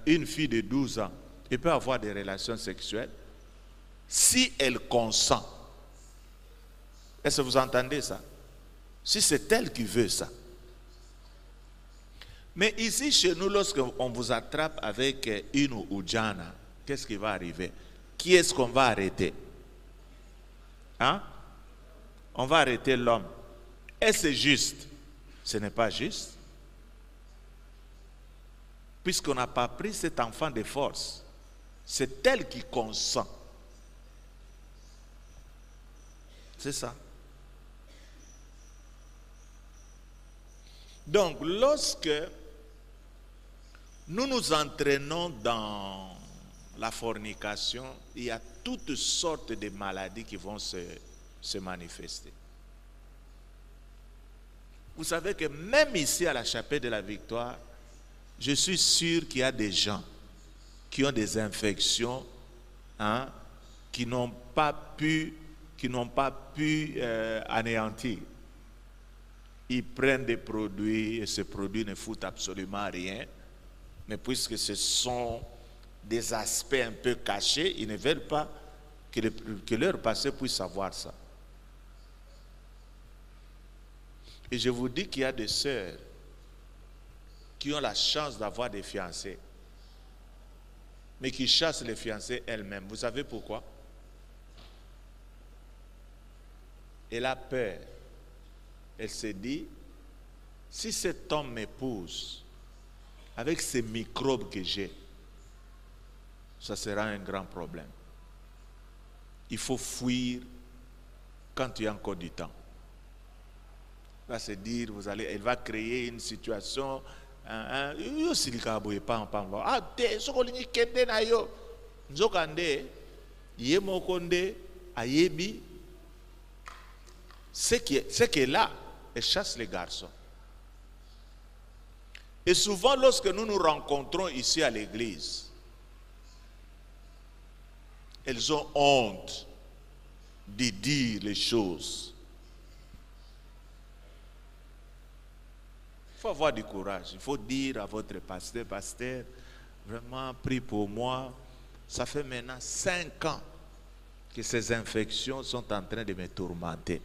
une fille de 12 ans, elle peut avoir des relations sexuelles si elle consent. Est-ce que vous entendez ça? Si c'est elle qui veut ça. Mais ici, chez nous, lorsqu'on vous attrape avec une oudjana, qu'est-ce qui va arriver? Qui est-ce qu'on va arrêter? Hein? On va arrêter l'homme. Est-ce que c'est juste? Ce n'est pas juste. Puisqu'on n'a pas pris cet enfant de force. C'est elle qui consent. C'est ça. Donc, lorsque nous nous entraînons dans la fornication, il y a toutes sortes de maladies qui vont se manifester. Vous savez que même ici à la chapelle de la Victoire, je suis sûr qu'il y a des gens qui ont des infections, hein, qui n'ont pas pu anéantir. Ils prennent des produits et ces produits ne foutent absolument rien. Mais puisque ce sont des aspects un peu cachés, ils ne veulent pas que leur passé puisse savoir ça. Et je vous dis qu'il y a des sœurs qui ont la chance d'avoir des fiancés, mais qui chassent les fiancés elles-mêmes. Vous savez pourquoi? Elle a peur. Elle se dit, si cet homme m'épouse, avec ces microbes que j'ai, ça sera un grand problème. Il faut fuir quand il y a encore du temps. Elle va se dire, elle va créer une situation. Ayebi, ce qui est là, elle chasse les garçons. Et souvent, lorsque nous nous rencontrons ici à l'église, elles ont honte de dire les choses. Il faut avoir du courage. Il faut dire à votre pasteur, pasteur, vraiment, prie pour moi. Ça fait maintenant 5 ans que ces infections sont en train de me tourmenter.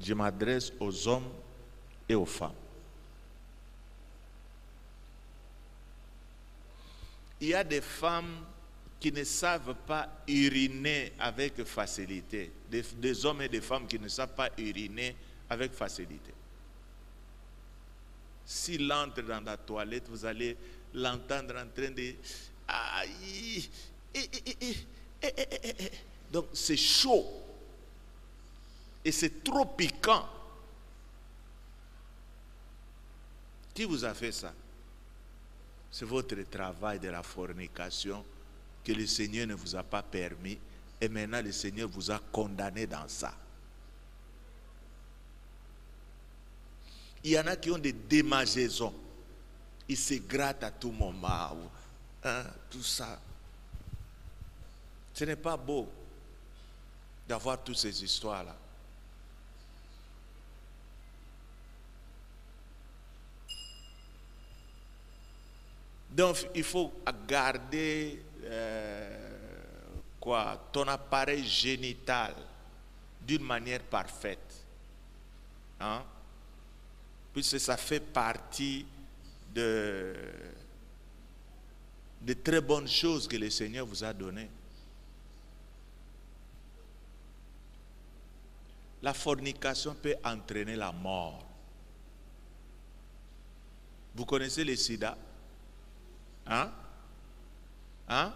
Je m'adresse aux hommes et aux femmes. Il y a des femmes qui ne savent pas uriner avec facilité. Des hommes et des femmes qui ne savent pas uriner avec facilité. S'il entre dans la toilette, vous allez l'entendre en train de... Aïe, donc c'est chaud. Et c'est trop piquant. Qui vous a fait ça? C'est votre travail de la fornication que le Seigneur ne vous a pas permis et maintenant le Seigneur vous a condamné dans ça. Il y en a qui ont des démangeaisons. Ils se grattent à tout moment. Hein, tout ça. Ce n'est pas beau d'avoir toutes ces histoires-là. Donc, il faut garder ton appareil génital d'une manière parfaite. Hein? Puisque ça fait partie de très bonnes choses que le Seigneur vous a données. La fornication peut entraîner la mort. Vous connaissez le sida? Hein? Hein?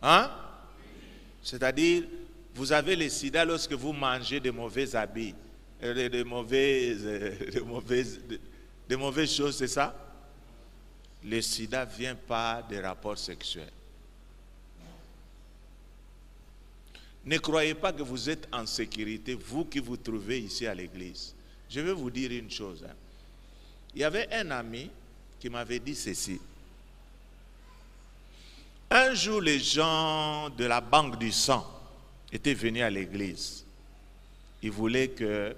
Hein? C'est-à-dire, vous avez le sida lorsque vous mangez de mauvais habits, de mauvaises choses, c'est ça? Le sida vient pas des rapports sexuels. Ne croyez pas que vous êtes en sécurité, vous qui vous trouvez ici à l'église. Je vais vous dire une chose. Hein. Il y avait un ami qui m'avait dit ceci. Un jour, les gens de la banque du sang étaient venus à l'église. Ils voulaient que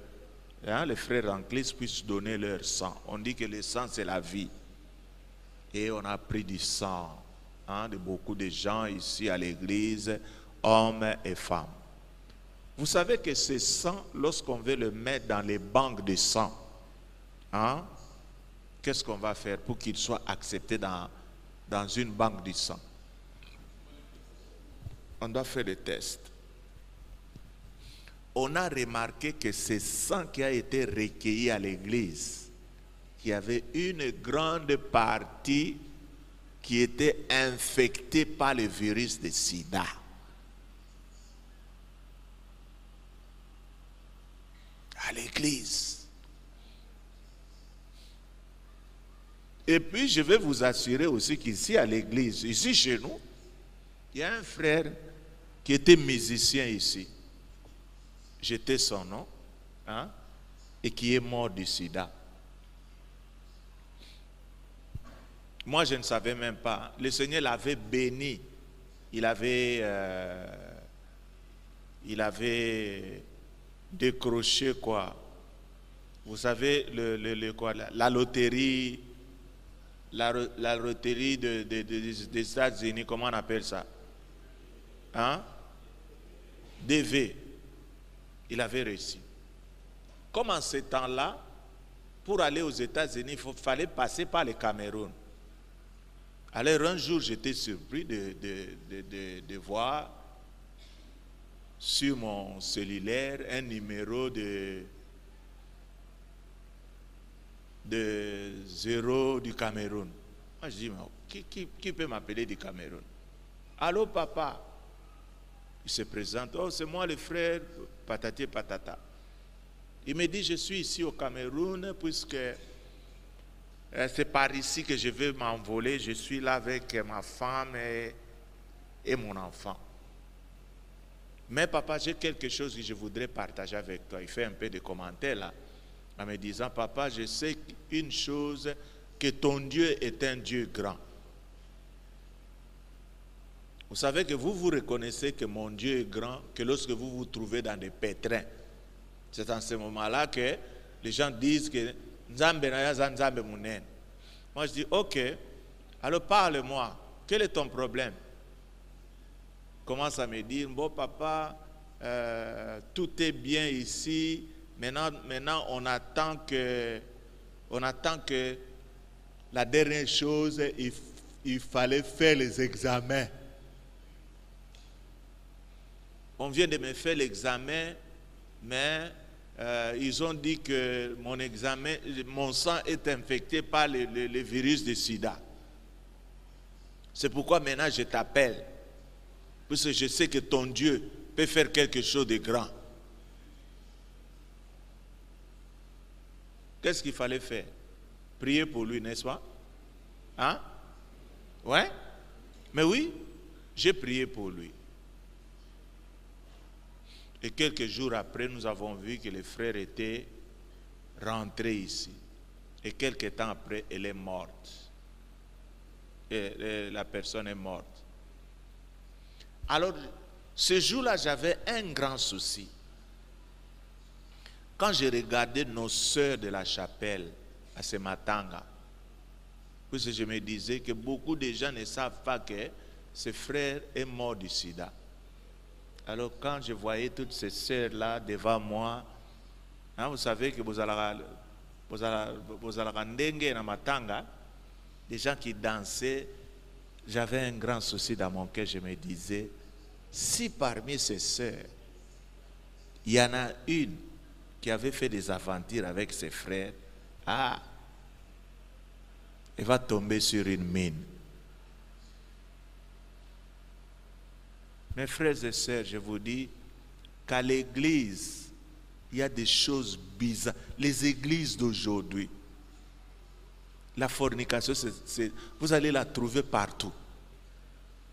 les frères en Christ puissent donner leur sang. On dit que le sang, c'est la vie. Et on a pris du sang de beaucoup de gens ici à l'église, hommes et femmes. Vous savez que ce sang, lorsqu'on veut le mettre dans les banques de sang, qu'est-ce qu'on va faire pour qu'il soit accepté dans une banque du sang? On doit faire des tests. On a remarqué que ce sang qui a été recueilli à l'église, qu'il y avait une grande partie qui était infectée par le virus de sida. À l'église. Et puis je vais vous assurer aussi qu'ici à l'église, ici chez nous, il y a un frère qui était musicien ici. J'étais son nom, et qui est mort du sida. Moi, je ne savais même pas. Le Seigneur l'avait béni. Il avait décroché quoi? Vous savez, la loterie, la loterie des États-Unis, comment on appelle ça? DV. Il avait réussi. Comme en ce temps-là, pour aller aux États-Unis, il fallait passer par le Cameroun. Alors un jour, j'étais surpris de voir sur mon cellulaire un numéro de 0 du Cameroun. Moi, je dis, mais qui peut m'appeler du Cameroun? Allô, papa? Il se présente. Oh, c'est moi le frère, patati patata. Il me dit, je suis ici au Cameroun, puisque c'est par ici que je vais m'envoler. Je suis là avec ma femme et mon enfant. Mais papa, j'ai quelque chose que je voudrais partager avec toi. Il fait un peu de commentaires là, en me disant, papa, je sais une chose, que ton Dieu est un Dieu grand. Vous savez que vous vous reconnaissez que mon Dieu est grand, que lorsque vous vous trouvez dans des pétrins. C'est en ce moment-là que les gens disent que Nzambe na ya Nzambe munen. Moi je dis, ok, alors parle-moi, quel est ton problème? Commence à me dire, bon papa, tout est bien ici, maintenant on attend que la dernière chose, il fallait faire les examens. On vient de me faire l'examen, mais ils ont dit que mon sang est infecté par le virus du sida. C'est pourquoi maintenant je t'appelle, parce que je sais que ton Dieu peut faire quelque chose de grand. Qu'est-ce qu'il fallait faire? Prier pour lui, n'est-ce pas? Hein? Ouais? Mais oui, j'ai prié pour lui. Et quelques jours après, nous avons vu que le frère était rentré ici. Et quelques temps après, elle est morte. Et la personne est morte. Alors, ce jour-là, j'avais un grand souci. Quand j'ai regardé nos sœurs de la chapelle à Sematanga, puisque je me disais que beaucoup de gens ne savent pas que ce frère est mort du sida. Alors quand je voyais toutes ces sœurs-là devant moi, hein, vous savez que vous allez na matanga, des gens qui dansaient, j'avais un grand souci dans mon cœur, je me disais, si parmi ces sœurs, il y en a une qui avait fait des aventures avec ses frères, elle va tomber sur une mine. Mes frères et sœurs, je vous dis qu'à l'église, il y a des choses bizarres. Les églises d'aujourd'hui, la fornication, vous allez la trouver partout.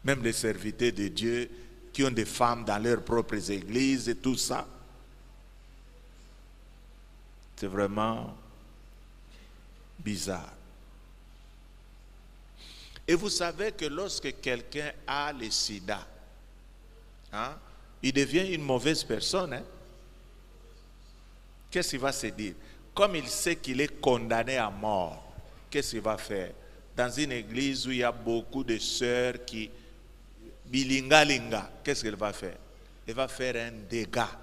Même les serviteurs de Dieu qui ont des femmes dans leurs propres églises et tout ça. C'est vraiment bizarre. Et vous savez que lorsque quelqu'un a le sida, hein, il devient une mauvaise personne. Hein? Qu'est-ce qu'il va se dire? Comme il sait qu'il est condamné à mort, qu'est-ce qu'il va faire? Dans une église où il y a beaucoup de sœurs qui... Bilingalinga, qu'est-ce qu'il va faire? Il va faire un dégât.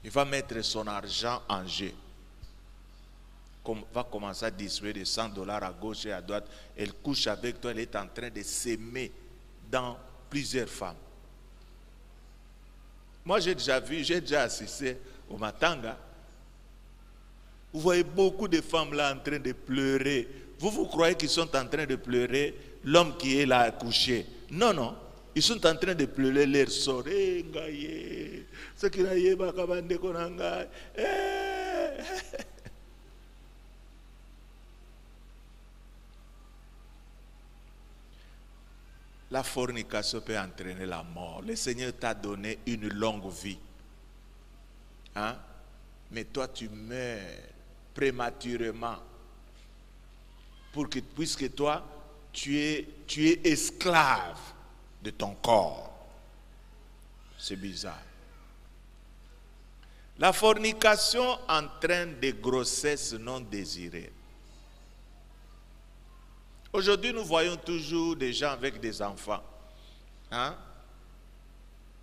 Il va mettre son argent en jeu. Va commencer à distribuer des $100 à gauche et à droite. Elle couche avec toi, elle est en train de s'aimer dans plusieurs femmes. Moi, j'ai déjà assisté au Matanga. Vous voyez beaucoup de femmes là en train de pleurer. Vous croyez qu'ils sont en train de pleurer l'homme qui est là couché? Non, non. Ils sont en train de pleurer leur sort. La fornication peut entraîner la mort. Le Seigneur t'a donné une longue vie. Hein? Mais toi, tu meurs prématurément. Puisque toi, tu es esclave de ton corps. C'est bizarre. La fornication entraîne des grossesses non désirées. Aujourd'hui, nous voyons toujours des gens avec des enfants. Hein?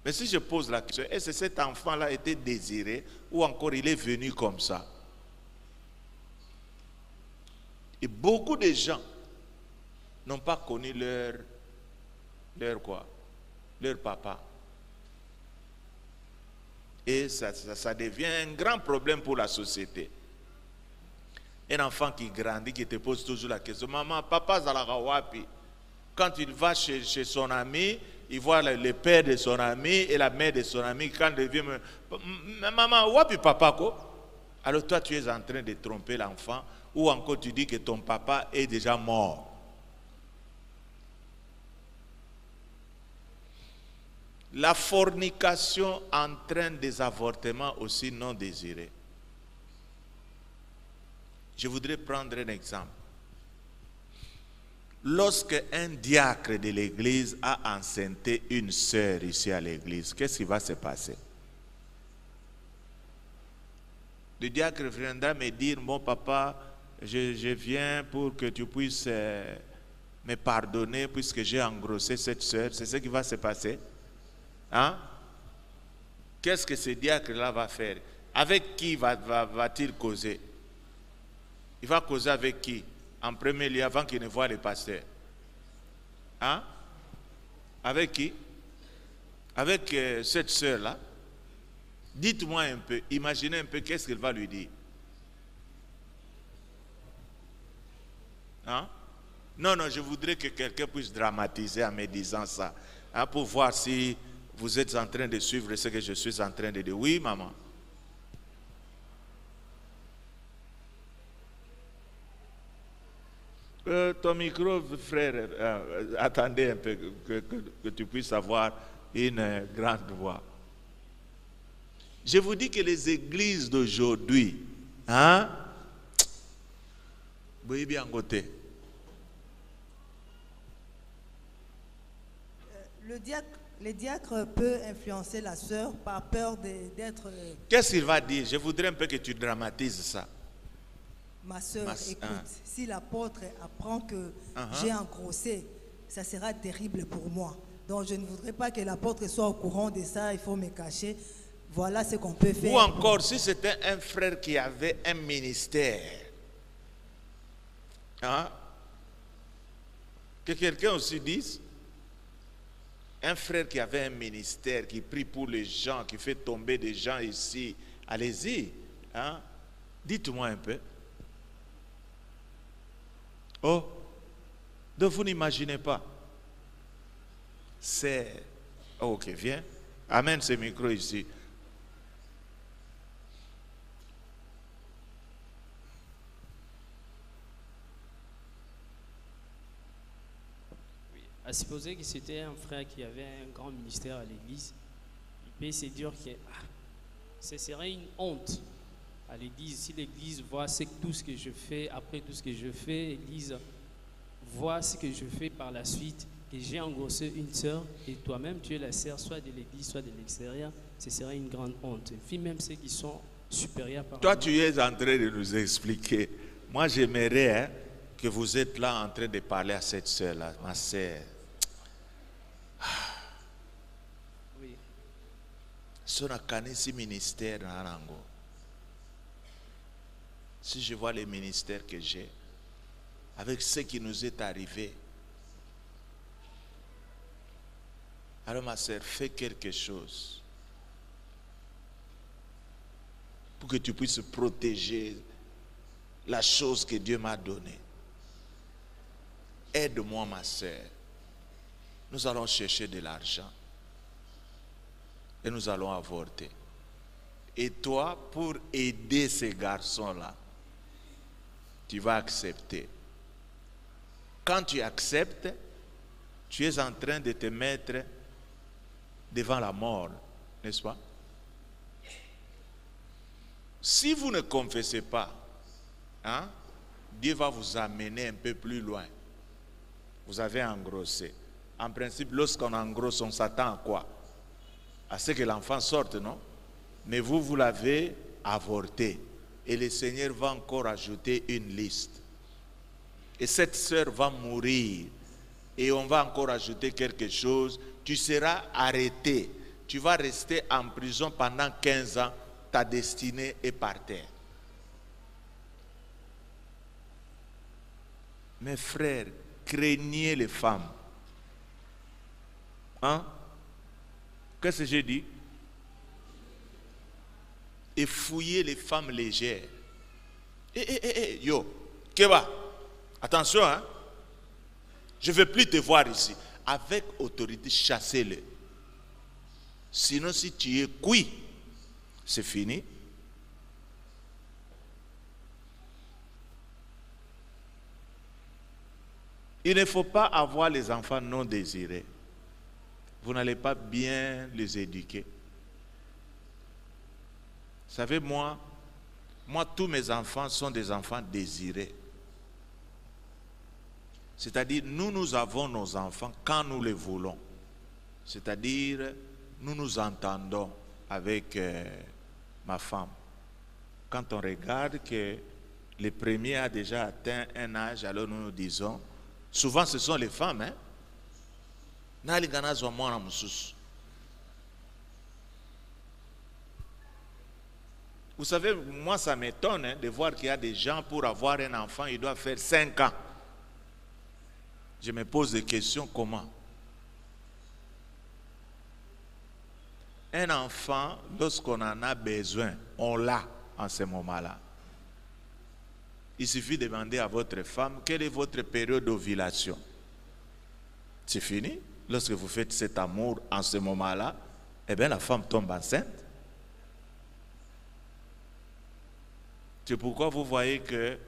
Mais si je pose la question, est-ce que cet enfant-là était désiré ou encore il est venu comme ça? Et beaucoup de gens n'ont pas connu leur papa. Et ça devient un grand problème pour la société. Un enfant qui grandit, qui te pose toujours la question, maman, papa zalaka wapi? Quand il va chez son ami, il voit le père de son ami et la mère de son ami. Quand il vient, maman, wapi papa ko? Alors toi, tu es en train de tromper l'enfant, ou encore tu dis que ton papa est déjà mort. La fornication entraîne des avortements aussi non désirés. Je voudrais prendre un exemple. Lorsque un diacre de l'église a enceinté une sœur ici à l'église, qu'est-ce qui va se passer? Le diacre viendra me dire, mon papa, je viens pour que tu puisses me pardonner puisque j'ai engrossé cette sœur. C'est ce qui va se passer. Hein? Qu'est-ce que ce diacre-là va faire? Avec qui va-t-il causer? Il va causer avec qui? En premier lieu, avant qu'il ne voie le pasteur. Hein? Avec qui? Avec cette sœur-là. Dites-moi un peu, imaginez un peu qu'est-ce qu'il va lui dire. Hein? Non, je voudrais que quelqu'un puisse dramatiser en me disant ça. Hein, pour voir si vous êtes en train de suivre ce que je suis en train de dire. Oui, maman. Ton micro, frère, attendez un peu que tu puisses avoir une grande voix. Je vous dis que les églises d'aujourd'hui, hein, oui, bien côté. Le diacre peut influencer la sœur par peur d'être... Qu'est-ce qu'il va dire? Je voudrais un peu que tu dramatises ça. Ma sœur, écoute, si l'apôtre apprend que j'ai engrossé, ça sera terrible pour moi. Donc je ne voudrais pas que l'apôtre soit au courant de ça, il faut me cacher. Voilà ce qu'on peut faire. Ou encore, si c'était un frère qui avait un ministère, hein, que quelqu'un aussi dise, un frère qui avait un ministère, qui prie pour les gens, qui fait tomber des gens ici, allez-y, hein, dites-moi un peu. Oh, donc vous n'imaginez pas. C'est... Oh, ok, viens. Amène ce micro ici. Oui. À supposer que c'était un frère qui avait un grand ministère à l'église, il peut se dire que ce serait une honte à l'église. Si l'église voit tout ce que je fais, après tout ce que je fais, l'église voit ce que je fais par la suite, que j'ai engrossé une sœur et toi-même tu es la sœur soit de l'église, soit de l'extérieur, ce serait une grande honte. Et puis même ceux qui sont supérieurs par toi, tu es en train de nous expliquer. Moi, j'aimerais hein, que vous êtes là en train de parler à cette sœur-là, ma sœur. Oui. Son akanisi ministère dans Arango. Si je vois les ministères que j'ai, avec ce qui nous est arrivé, alors ma sœur, fais quelque chose pour que tu puisses protéger la chose que Dieu m'a donnée. Aide-moi, ma sœur. Nous allons chercher de l'argent et nous allons avorter. Et toi, pour aider ces garçons-là, tu vas accepter. Quand tu acceptes, tu es en train de te mettre devant la mort, n'est-ce pas? Si vous ne confessez pas, hein, Dieu va vous amener un peu plus loin. Vous avez engrossé. En principe, lorsqu'on engrosse, on s'attend à quoi? À ce que l'enfant sorte, non? Mais vous l'avez avorté. Et le Seigneur va encore ajouter une liste. Et cette sœur va mourir. Et on va encore ajouter quelque chose. Tu seras arrêté. Tu vas rester en prison pendant 15 ans. Ta destinée est par terre. Mes frères, craignez les femmes. Hein? Qu'est-ce que j'ai dit? Et fouillez les femmes légères. Yo, Keba, attention, hein? Je ne veux plus te voir ici. Avec autorité, chassez-les. Sinon, si tu es cuit, c'est fini. Il ne faut pas avoir les enfants non désirés. vous n'allez pas bien les éduquer. Vous savez, moi, tous mes enfants sont des enfants désirés. C'est-à-dire, nous avons nos enfants quand nous les voulons. C'est-à-dire, nous nous entendons avec ma femme. Quand on regarde que le premier a déjà atteint un âge, alors nous nous disons, souvent ce sont les femmes, hein? Vous savez, moi ça m'étonne de voir qu'il y a des gens, pour avoir un enfant, ils doivent faire 5 ans. Je me pose des questions, comment? Un enfant, lorsqu'on en a besoin, on l'a en ce moment-là. Il suffit de demander à votre femme, quelle est votre période d'ovulation? C'est fini. Lorsque vous faites cet amour en ce moment-là, eh bien la femme tombe enceinte. C'est pourquoi vous voyez que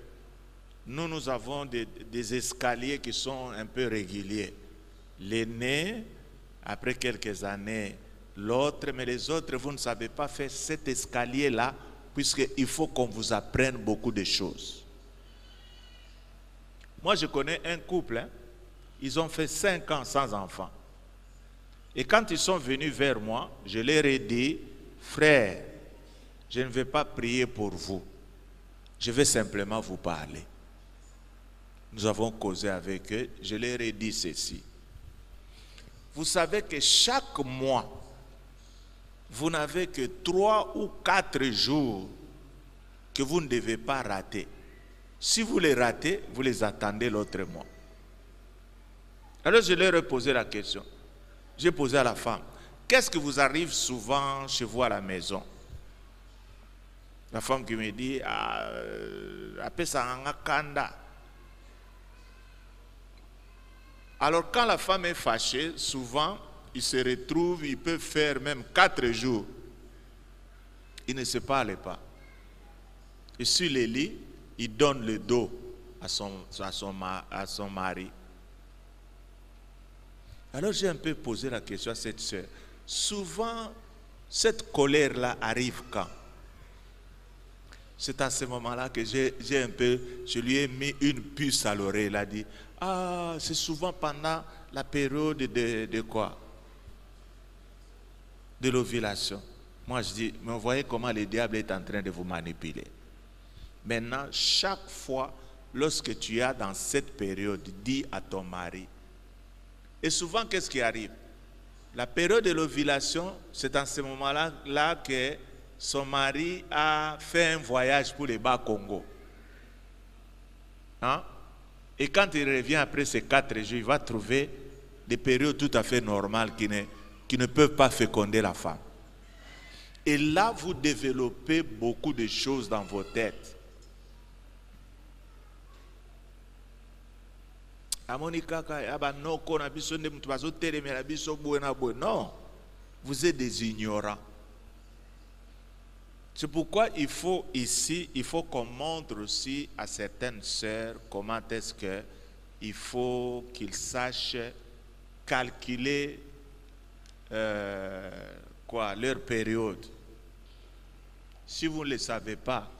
nous avons des escaliers qui sont un peu réguliers. L'aîné, après quelques années, l'autre, mais les autres, vous ne savez pas faire cet escalier-là, puisqu'il faut qu'on vous apprenne beaucoup de choses. Moi, je connais un couple, hein, ils ont fait 5 ans sans enfant. Et quand ils sont venus vers moi, je leur ai dit, frère, je ne vais pas prier pour vous. Je vais simplement vous parler. Nous avons causé avec eux, je leur ai dit ceci. Vous savez que chaque mois, vous n'avez que 3 ou 4 jours que vous ne devez pas rater. Si vous les ratez, vous les attendez l'autre mois. Alors je leur ai posé la question. J'ai posé à la femme, qu'est-ce que vous arrive souvent chez vous à la maison? La femme qui me dit, alors quand la femme est fâchée, souvent, il se retrouve, il peut faire même 4 jours. Il ne se parle pas. Et sur les lits, il donne le dos à son mari. Alors j'ai un peu posé la question à cette sœur. Souvent, cette colère-là arrive quand? C'est à ce moment-là que je lui ai mis une puce à l'oreille. Il a dit, ah, c'est souvent pendant la période de quoi? De l'ovulation. Moi je dis, mais vous voyez comment le diable est en train de vous manipuler. Maintenant, chaque fois, lorsque tu es dans cette période, dis à ton mari. Et souvent, qu'est-ce qui arrive? La période de l'ovulation, c'est en ce moment-là que son mari a fait un voyage pour les Bas-Congo. Hein? Et quand il revient après ces 4 jours, il va trouver des périodes tout à fait normales qui ne peuvent pas féconder la femme. Et là, vous développez beaucoup de choses dans vos têtes. Non, vous êtes des ignorants. C'est pourquoi il faut qu'on montre aussi à certaines sœurs comment est-ce qu'il faut qu'ils sachent calculer leur période. Si vous ne le savez pas,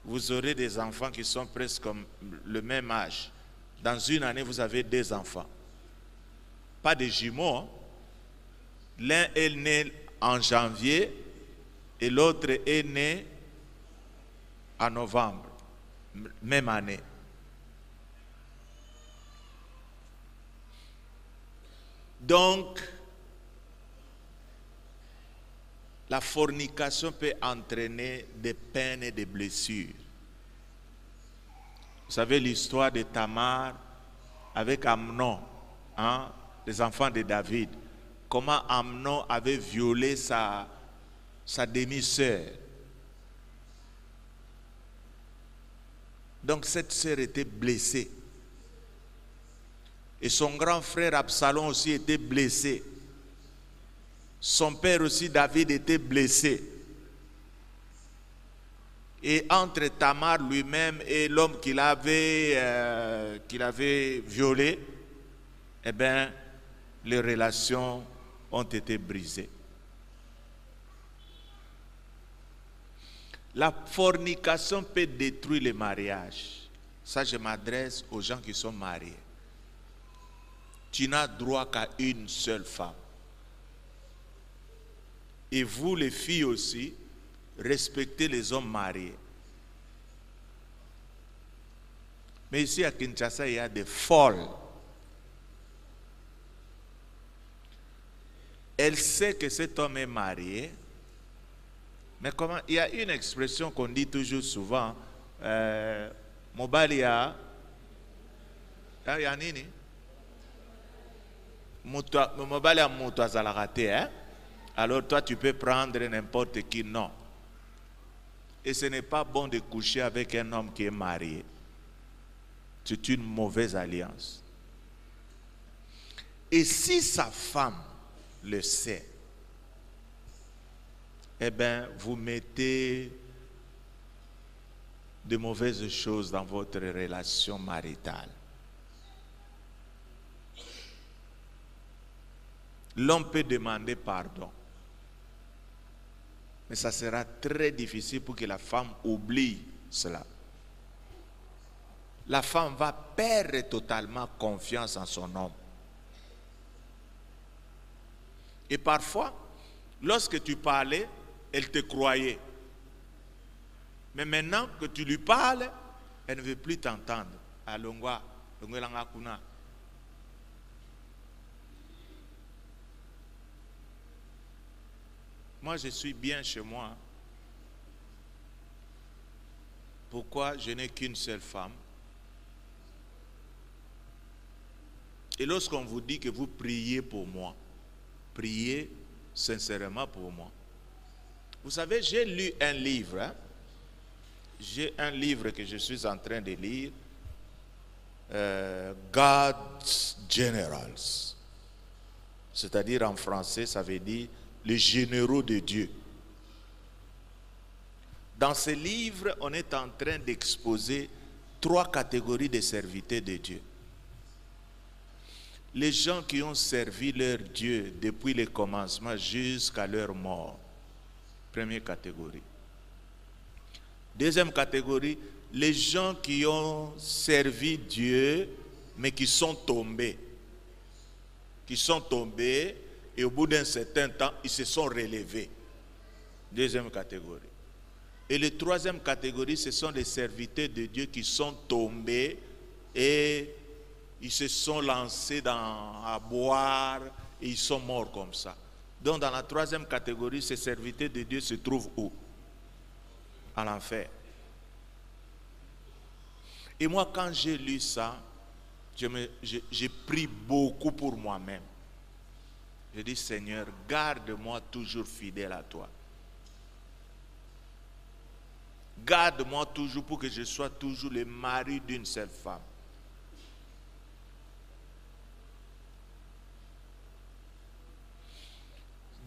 vous aurez des enfants qui sont presque comme le même âge. Dans une année, vous avez 2 enfants. Pas de jumeaux. Hein? L'un est né en janvier et l'autre est né en novembre. Même année. Donc, la fornication peut entraîner des peines et des blessures. Vous savez l'histoire de Tamar avec Amnon, hein, les enfants de David. Comment Amnon avait violé sa demi-sœur. Donc cette sœur était blessée. Et son grand frère Absalom aussi était blessé. Son père aussi David était blessé. Et entre Tamar lui-même et l'homme qu'il avait violé, eh bien, les relations ont été brisées. La fornication peut détruire le mariage. Ça, je m'adresse aux gens qui sont mariés. Tu n'as droit qu'à une seule femme. Et vous, les filles aussi, respectez les hommes mariés. Mais ici à Kinshasa, il y a des folles. Elle sait que cet homme est marié. Mais comment? Il y a une expression qu'on dit toujours souvent. Mobalia. Il y a nini? Mobalia moto azalagate, hein? Alors toi tu peux prendre n'importe qui, non. Et ce n'est pas bon de coucher avec un homme qui est marié. C'est une mauvaise alliance. Et si sa femme le sait, eh bien, vous mettez de mauvaises choses dans votre relation maritale. L'homme peut demander pardon. Mais ça sera très difficile pour que la femme oublie cela. La femme va perdre totalement confiance en son homme. Et parfois, lorsque tu parlais, elle te croyait. Mais maintenant que tu lui parles, elle ne veut plus t'entendre. Alongwa, longwa kuna. Moi, je suis bien chez moi. Pourquoi je n'ai qu'une seule femme? Et lorsqu'on vous dit que vous priez pour moi, priez sincèrement pour moi. Vous savez, j'ai lu un livre. Hein? J'ai un livre que je suis en train de lire. God's Generals. C'est-à-dire en français, ça veut dire les généraux de Dieu. Dans ce livre, on est en train d'exposer 3 catégories de serviteurs de Dieu. Les gens qui ont servi leur Dieu depuis le commencement jusqu'à leur mort. Première catégorie. Deuxième catégorie, les gens qui ont servi Dieu, mais qui sont tombés. Qui sont tombés et au bout d'un certain temps, ils se sont relevés. Deuxième catégorie. Et la troisième catégorie, ce sont les serviteurs de Dieu qui sont tombés et ils se sont lancés à boire et ils sont morts comme ça. Donc dans la troisième catégorie, ces serviteurs de Dieu se trouvent où? À l'enfer. Et moi, quand j'ai lu ça, j'ai pris beaucoup pour moi-même. Je dis, Seigneur, garde-moi toujours fidèle à toi. Garde-moi toujours pour que je sois toujours le mari d'une seule femme.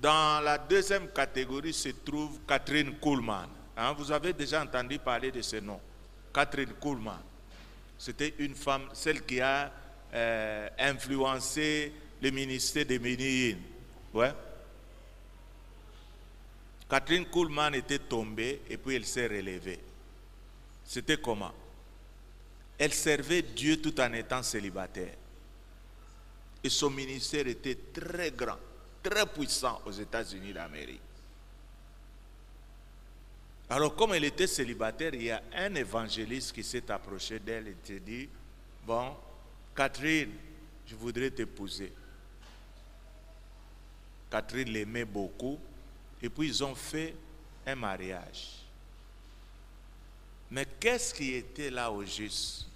Dans la deuxième catégorie se trouve Kathryn Kuhlman. Hein, vous avez déjà entendu parler de ce nom. Kathryn Kuhlman. C'était une femme, celle qui a influencé le ministère de Médine. Ouais. Kathryn Kuhlman était tombée et puis elle s'est relevée. C'était comment? Elle servait Dieu tout en étant célibataire. Et son ministère était très grand, très puissant aux États-Unis d'Amérique. Alors comme elle était célibataire, il y a un évangéliste qui s'est approché d'elle et s'est dit, bon, Kathryn, je voudrais t'épouser. Kathryn l'aimait beaucoup et puis ils ont fait un mariage. Mais qu'est-ce qui était là au juste?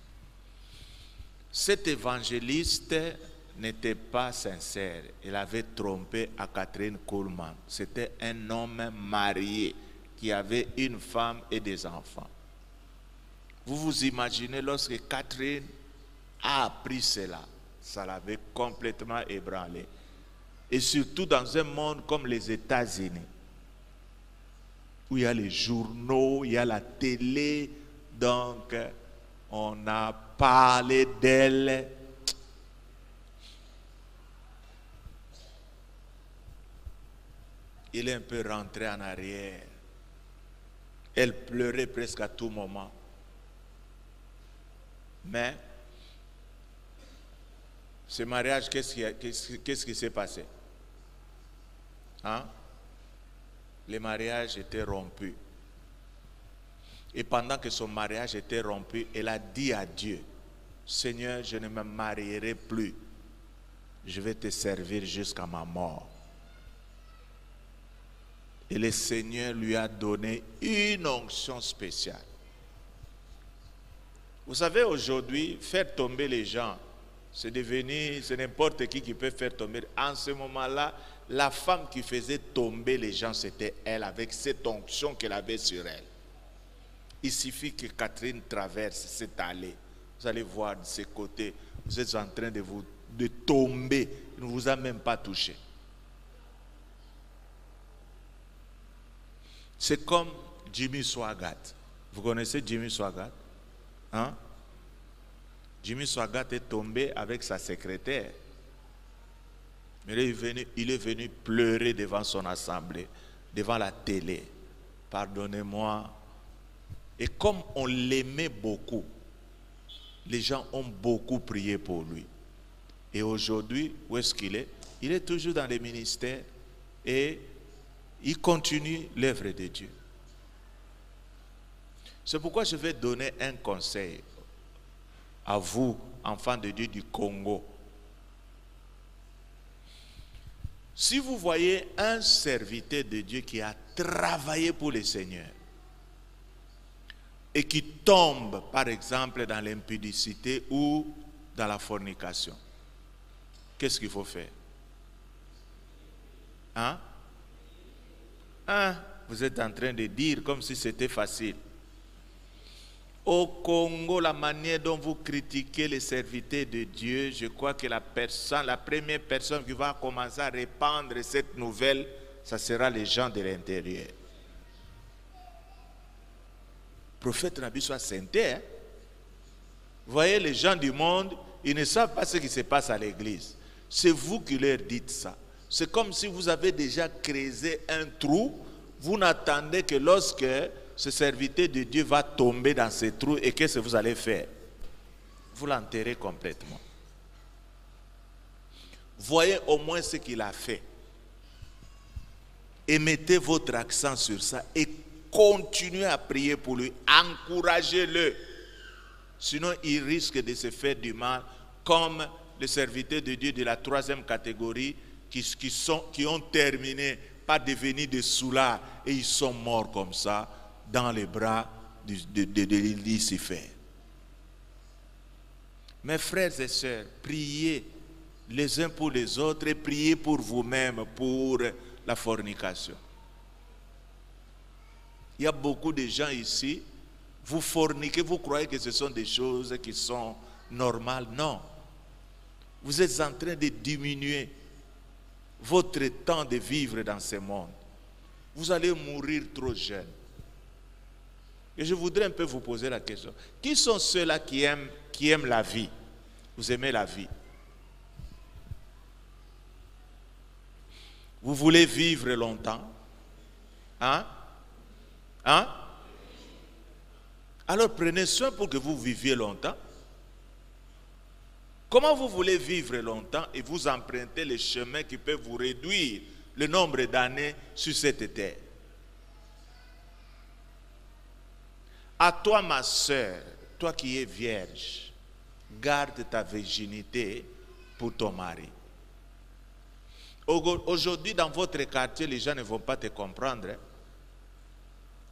Cet évangéliste n'était pas sincère. Il avait trompé à Kathryn Kuhlman. C'était un homme marié qui avait une femme et des enfants. Vous vous imaginez lorsque Kathryn a appris cela, ça l'avait complètement ébranlé. Et surtout dans un monde comme les États-Unis, où il y a les journaux, il y a la télé, donc on a parlé d'elle. il est un peu rentré en arrière. Elle pleurait presque à tout moment. Mais, ce mariage, qu'est-ce qui s'est passé? Hein? Le mariage était rompu. Et pendant que son mariage était rompu, elle a dit à Dieu, Seigneur, je ne me marierai plus. Je vais te servir jusqu'à ma mort. Et le Seigneur lui a donné une onction spéciale. Vous savez, aujourd'hui, faire tomber les gens, c'est n'importe qui peut faire tomber. En ce moment-là, la femme qui faisait tomber les gens, c'était elle, avec cette onction qu'elle avait sur elle. Il suffit que Catherine traverse cette allée. Vous allez voir de ce côté, vous êtes en train de tomber. Il ne vous a même pas touché. C'est comme Jimmy Swaggart. Vous connaissez Jimmy Swaggart? Hein? Jimmy Swaggart est tombé avec sa secrétaire. Mais il est venu pleurer devant son assemblée, devant la télé. Pardonnez-moi. Et comme on l'aimait beaucoup, les gens ont beaucoup prié pour lui. Et aujourd'hui, où est-ce qu'il est? Il est toujours dans les ministères et il continue l'œuvre de Dieu. C'est pourquoi je vais donner un conseil à vous, enfants de Dieu du Congo. Si vous voyez un serviteur de Dieu qui a travaillé pour le Seigneur et qui tombe, par exemple, dans l'impudicité ou dans la fornication, qu'est-ce qu'il faut faire? Hein? Vous êtes en train de dire comme si c'était facile. Au Congo, la manière dont vous critiquez les serviteurs de Dieu, je crois que la première personne qui va commencer à répandre cette nouvelle, ça sera les gens de l'intérieur. Prophète Nabi soit sainté. Hein? Vous voyez, les gens du monde, ils ne savent pas ce qui se passe à l'église. C'est vous qui leur dites ça. C'est comme si vous avez déjà creusé un trou. Vous n'attendez que lorsque ce serviteur de Dieu va tomber dans ce trou, et qu'est-ce que vous allez faire? Vous l'enterrez complètement. Voyez au moins ce qu'il a fait. Et mettez votre accent sur ça et continuez à prier pour lui. Encouragez-le. Sinon, il risque de se faire du mal, comme les serviteurs de Dieu de la 3e catégorie qui ont terminé par devenir des soulards et ils sont morts comme ça dans les bras de Lucifer. Mes frères et sœurs, priez les uns pour les autres et priez pour vous-même pour la fornication. Il y a beaucoup de gens ici, vous forniquez, vous croyez que ce sont des choses qui sont normales. Non. Vous êtes en train de diminuer votre temps de vivre dans ce monde. Vous allez mourir trop jeune. Et je voudrais un peu vous poser la question. Qui sont ceux-là qui aiment la vie? Vous aimez la vie? Vous voulez vivre longtemps? Hein? Hein? Alors prenez soin pour que vous viviez longtemps. Comment vous voulez vivre longtemps et vous empruntez les chemins qui peuvent vous réduire le nombre d'années sur cette terre? À toi, ma sœur, toi qui es vierge, garde ta virginité pour ton mari. Aujourd'hui, dans votre quartier, les gens ne vont pas te comprendre.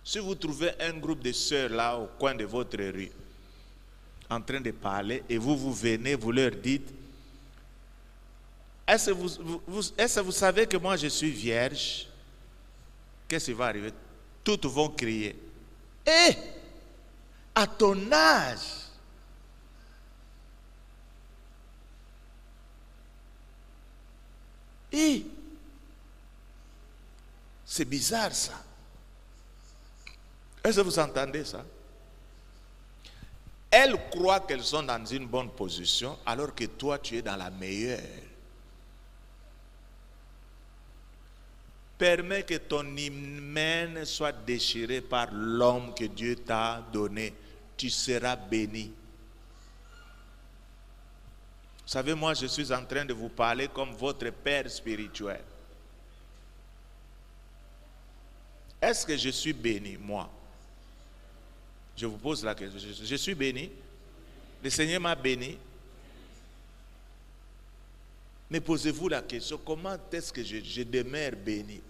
Si vous trouvez un groupe de sœurs là au coin de votre rue, en train de parler, et vous venez, vous leur dites, est-ce que vous savez que moi je suis vierge? Qu'est-ce qui va arriver? Toutes vont crier. Hé! À ton âge! Hé! C'est bizarre ça. Est-ce que vous entendez ça? Elles croient qu'elles sont dans une bonne position alors que toi tu es dans la meilleure. Permets que ton hymen soit déchiré par l'homme que Dieu t'a donné. Tu seras béni. Vous savez, moi, je suis en train de vous parler comme votre père spirituel. Est-ce que je suis béni, moi? Je vous pose la question. Je suis béni? Le Seigneur m'a béni? Mais posez-vous la question, comment est-ce que je demeure béni?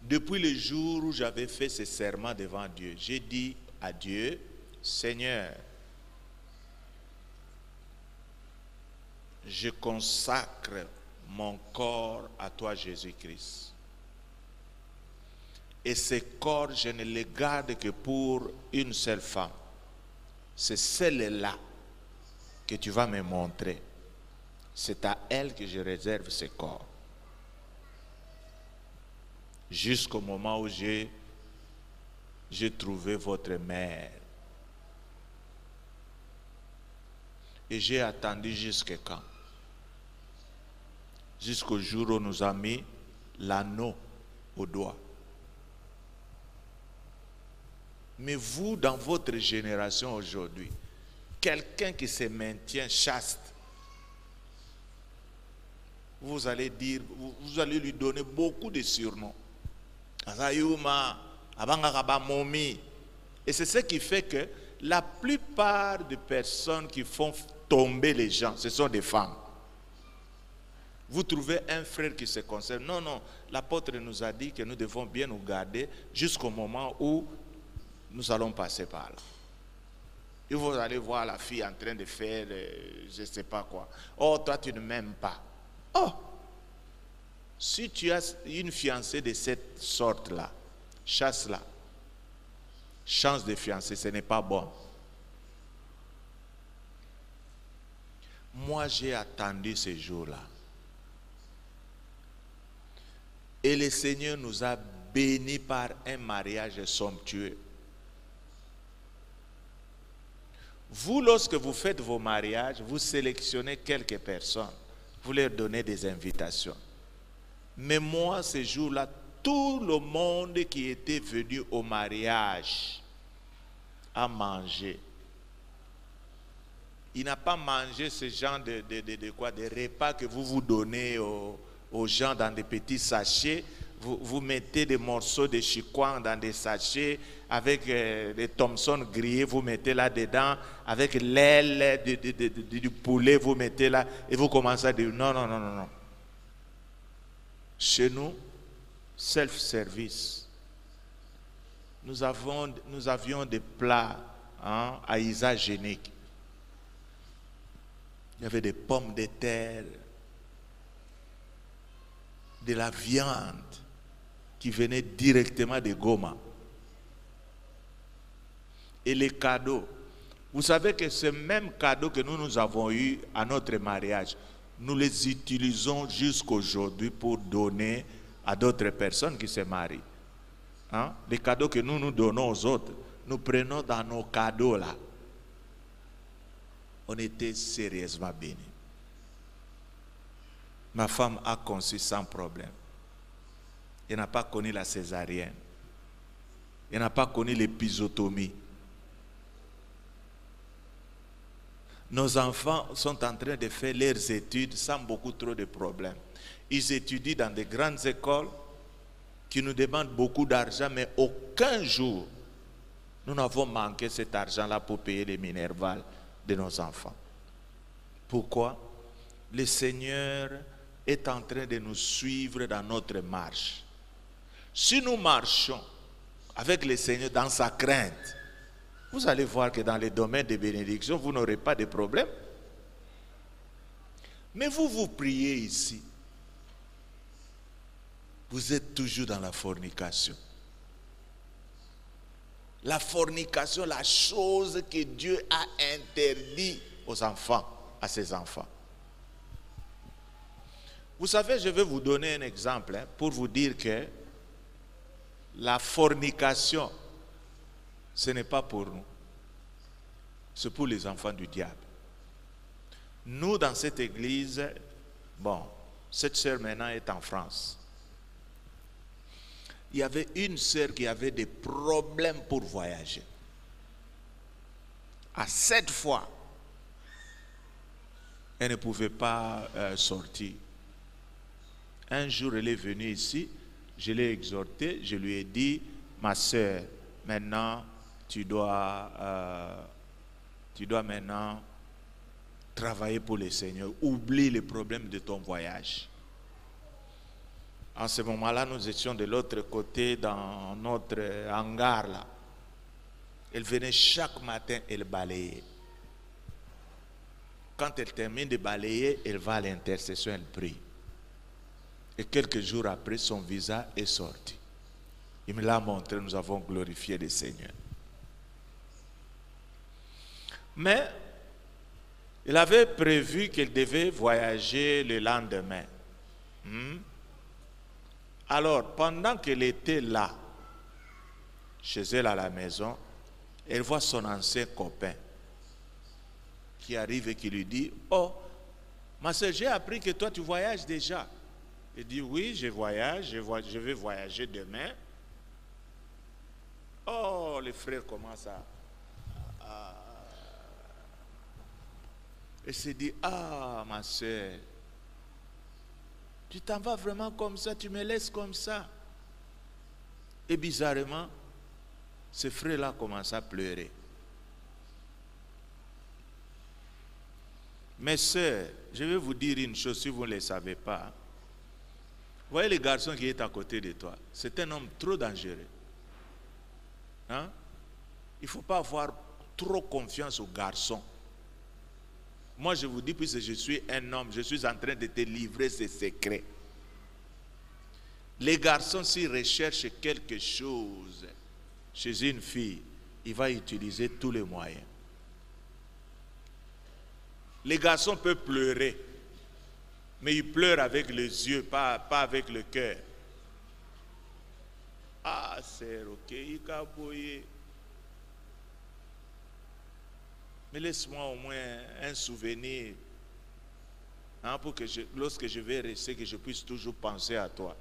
Depuis le jour où j'avais fait ce serment devant Dieu, j'ai dit à Dieu, Seigneur, je consacre mon corps à toi, Jésus-Christ. Et ce corps, je ne le garde que pour une seule femme. C'est celle-là que tu vas me montrer. C'est à elle que je réserve ce corps. Jusqu'au moment où j'ai trouvé votre mère. Et j'ai attendu jusqu'à quand? Jusqu'au jour où nous a mis l'anneau au doigt. Mais vous, dans votre génération aujourd'hui, quelqu'un qui se maintient chaste, vous allez lui donner beaucoup de surnoms. Et c'est ce qui fait que la plupart des personnes qui font tomber les gens, ce sont des femmes. Vous trouvez un frère qui se conserve. Non, non, l'apôtre nous a dit que nous devons bien nous garder jusqu'au moment où nous allons passer par là. Et vous allez voir la fille en train de faire, je ne sais pas quoi. Oh, toi tu ne m'aimes pas. Oh, si tu as une fiancée de cette sorte-là, chasse-la. Chance de fiancée, ce n'est pas bon. Moi, j'ai attendu ce jour-là. Et le Seigneur nous a bénis par un mariage somptueux. Vous, lorsque vous faites vos mariages, vous sélectionnez quelques personnes. Vous leur donnez des invitations. Mais moi, ce jour-là, tout le monde qui était venu au mariage a mangé. Il n'a pas mangé ce genre de repas que vous vous donnez aux gens dans des petits sachets. Vous mettez des morceaux de chikwang dans des sachets avec des Thompson grillés, vous mettez là-dedans, avec l'aile du poulet, vous mettez là, et vous commencez à dire non, non, non, non, non. Chez nous, self-service. Nous avions des plats à usage génique. Il y avait des pommes de terre, de la viande qui venait directement de Goma. Et les cadeaux. Vous savez que ce même cadeau que nous avons eu à notre mariage, nous les utilisons jusqu'aujourd'hui pour donner à d'autres personnes qui se marient. Les cadeaux que nous donnons aux autres, nous prenons dans nos cadeaux là. On était sérieusement bénis. Ma femme a conçu sans problème. Elle n'a pas connu la césarienne. Elle n'a pas connu l'épisiotomie. Nos enfants sont en train de faire leurs études sans beaucoup trop de problèmes. Ils étudient dans de grandes écoles qui nous demandent beaucoup d'argent, mais aucun jour nous n'avons manqué cet argent-là pour payer les minervales de nos enfants. Pourquoi? Le Seigneur est en train de nous suivre dans notre marche. Si nous marchons avec le Seigneur dans sa crainte, vous allez voir que dans les domaines de bénédiction, vous n'aurez pas de problème. Mais vous priez ici. Vous êtes toujours dans la fornication. La fornication, la chose que Dieu a interdit aux enfants, à ses enfants. Vous savez, je vais vous donner un exemple pour vous dire que la fornication, ce n'est pas pour nous. C'est pour les enfants du diable. Nous, dans cette église, bon, Cette sœur maintenant est en France. Il y avait une sœur qui avait des problèmes pour voyager. À 7 fois, elle ne pouvait pas sortir. Un jour, elle est venue ici, je l'ai exhortée, je lui ai dit, ma sœur, maintenant, tu dois maintenant travailler pour le Seigneur. Oublie les problèmes de ton voyage. En ce moment-là, nous étions de l'autre côté dans notre hangar là. Elle venait chaque matin, elle balayait. Quand elle termine de balayer, elle va à l'intercession, elle prie. Et quelques jours après, son visa est sorti. Il me l'a montré, nous avons glorifié le Seigneur. Mais, il avait prévu qu'elle devait voyager le lendemain. Alors, pendant qu'elle était là, chez elle à la maison, elle voit son ancien copain qui arrive et qui lui dit, « Oh, ma soeur, j'ai appris que toi tu voyages déjà. » Il dit, « Oui, je voyage, je vais voyager demain. » Oh, les frères commencent à... Et se dit, « Ah, ma soeur, tu t'en vas vraiment comme ça, tu me laisses comme ça. » Et bizarrement, ce frère-là commence à pleurer. Mes sœurs, je vais vous dire une chose si vous ne le savez pas. Vous voyez le garçon qui est à côté de toi, c'est un homme trop dangereux. Hein? Il ne faut pas avoir trop confiance aux garçons. Moi, je vous dis, puisque je suis un homme, je suis en train de te livrer ces secrets. Les garçons, s'ils recherchent quelque chose chez une fille, il va utiliser tous les moyens. Les garçons peuvent pleurer, mais ils pleurent avec les yeux, pas avec le cœur. Ah, c'est ok, mais laisse-moi au moins un souvenir, hein, pour que lorsque je vais rester, que je puisse toujours penser à toi.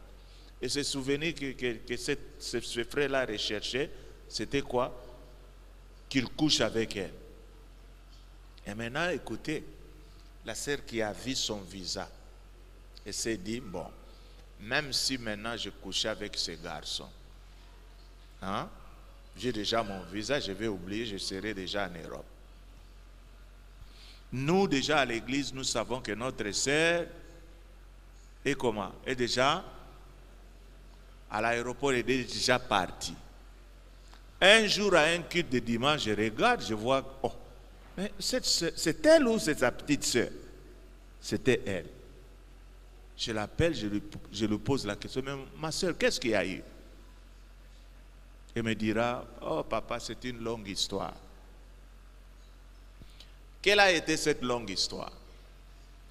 Et ce souvenir que ce frère-là recherchait, c'était quoi? Qu'il couche avec elle. Et maintenant, écoutez, la sœur qui a vu son visa, elle s'est dit, bon, même si maintenant je couche avec ce garçon, hein, j'ai déjà mon visa, je vais oublier, je serai déjà en Europe. Nous, déjà à l'église, nous savons que notre sœur est comment? Est déjà à l'aéroport, elle est déjà partie. Un jour, à un culte de dimanche, je regarde, je vois, oh, mais c'est elle ou c'est sa petite sœur? C'était elle. Je l'appelle, je lui pose la question, mais ma sœur, qu'est-ce qu'il y a eu? Elle me dira, oh papa, c'est une longue histoire. Quelle a été cette longue histoire?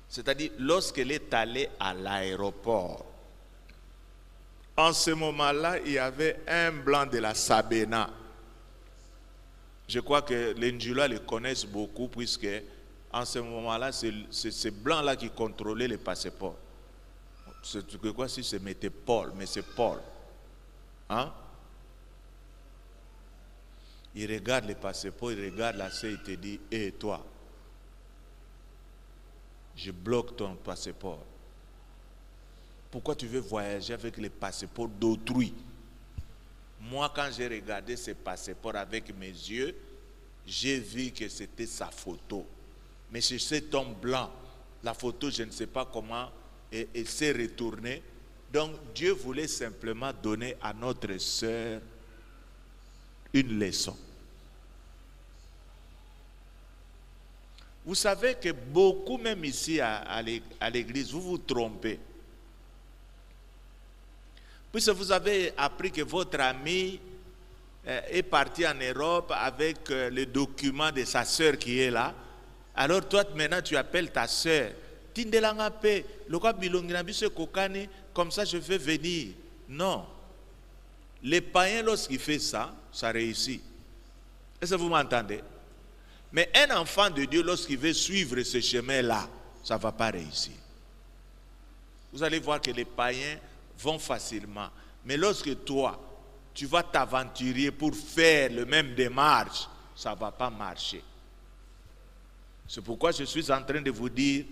C'est-à-dire, lorsqu'elle est allée à l'aéroport, en ce moment-là, il y avait un blanc de la Sabena. Je crois que les Ndjula le connaissent beaucoup, puisque en ce moment-là, c'est ce blanc-là qui contrôlait les passeports. Je crois si c'était Paul, mais c'est Paul. Hein? Il regarde les passeports, il regarde la sœur, il te dit, hé toi, je bloque ton passeport. Pourquoi tu veux voyager avec les passeports d'autrui? Moi, quand j'ai regardé ce passeport avec mes yeux, j'ai vu que c'était sa photo. Mais chez cet homme blanc, la photo, je ne sais pas comment, elle s'est retournée. Donc, Dieu voulait simplement donner à notre sœur une leçon. Vous savez que beaucoup, même ici à l'église, vous vous trompez. Puisque vous avez appris que votre ami est parti en Europe avec le document de sa sœur qui est là, alors toi maintenant tu appelles ta sœur. Comme ça je vais venir. Non. Les païens, lorsqu'il fait ça, ça réussit. Est-ce que vous m'entendez? Mais un enfant de Dieu, lorsqu'il veut suivre ce chemin-là, ça ne va pas réussir. vous allez voir que les païens vont facilement. Mais lorsque toi, tu vas t'aventurer pour faire le même démarche, ça ne va pas marcher. C'est pourquoi je suis en train de vous dire,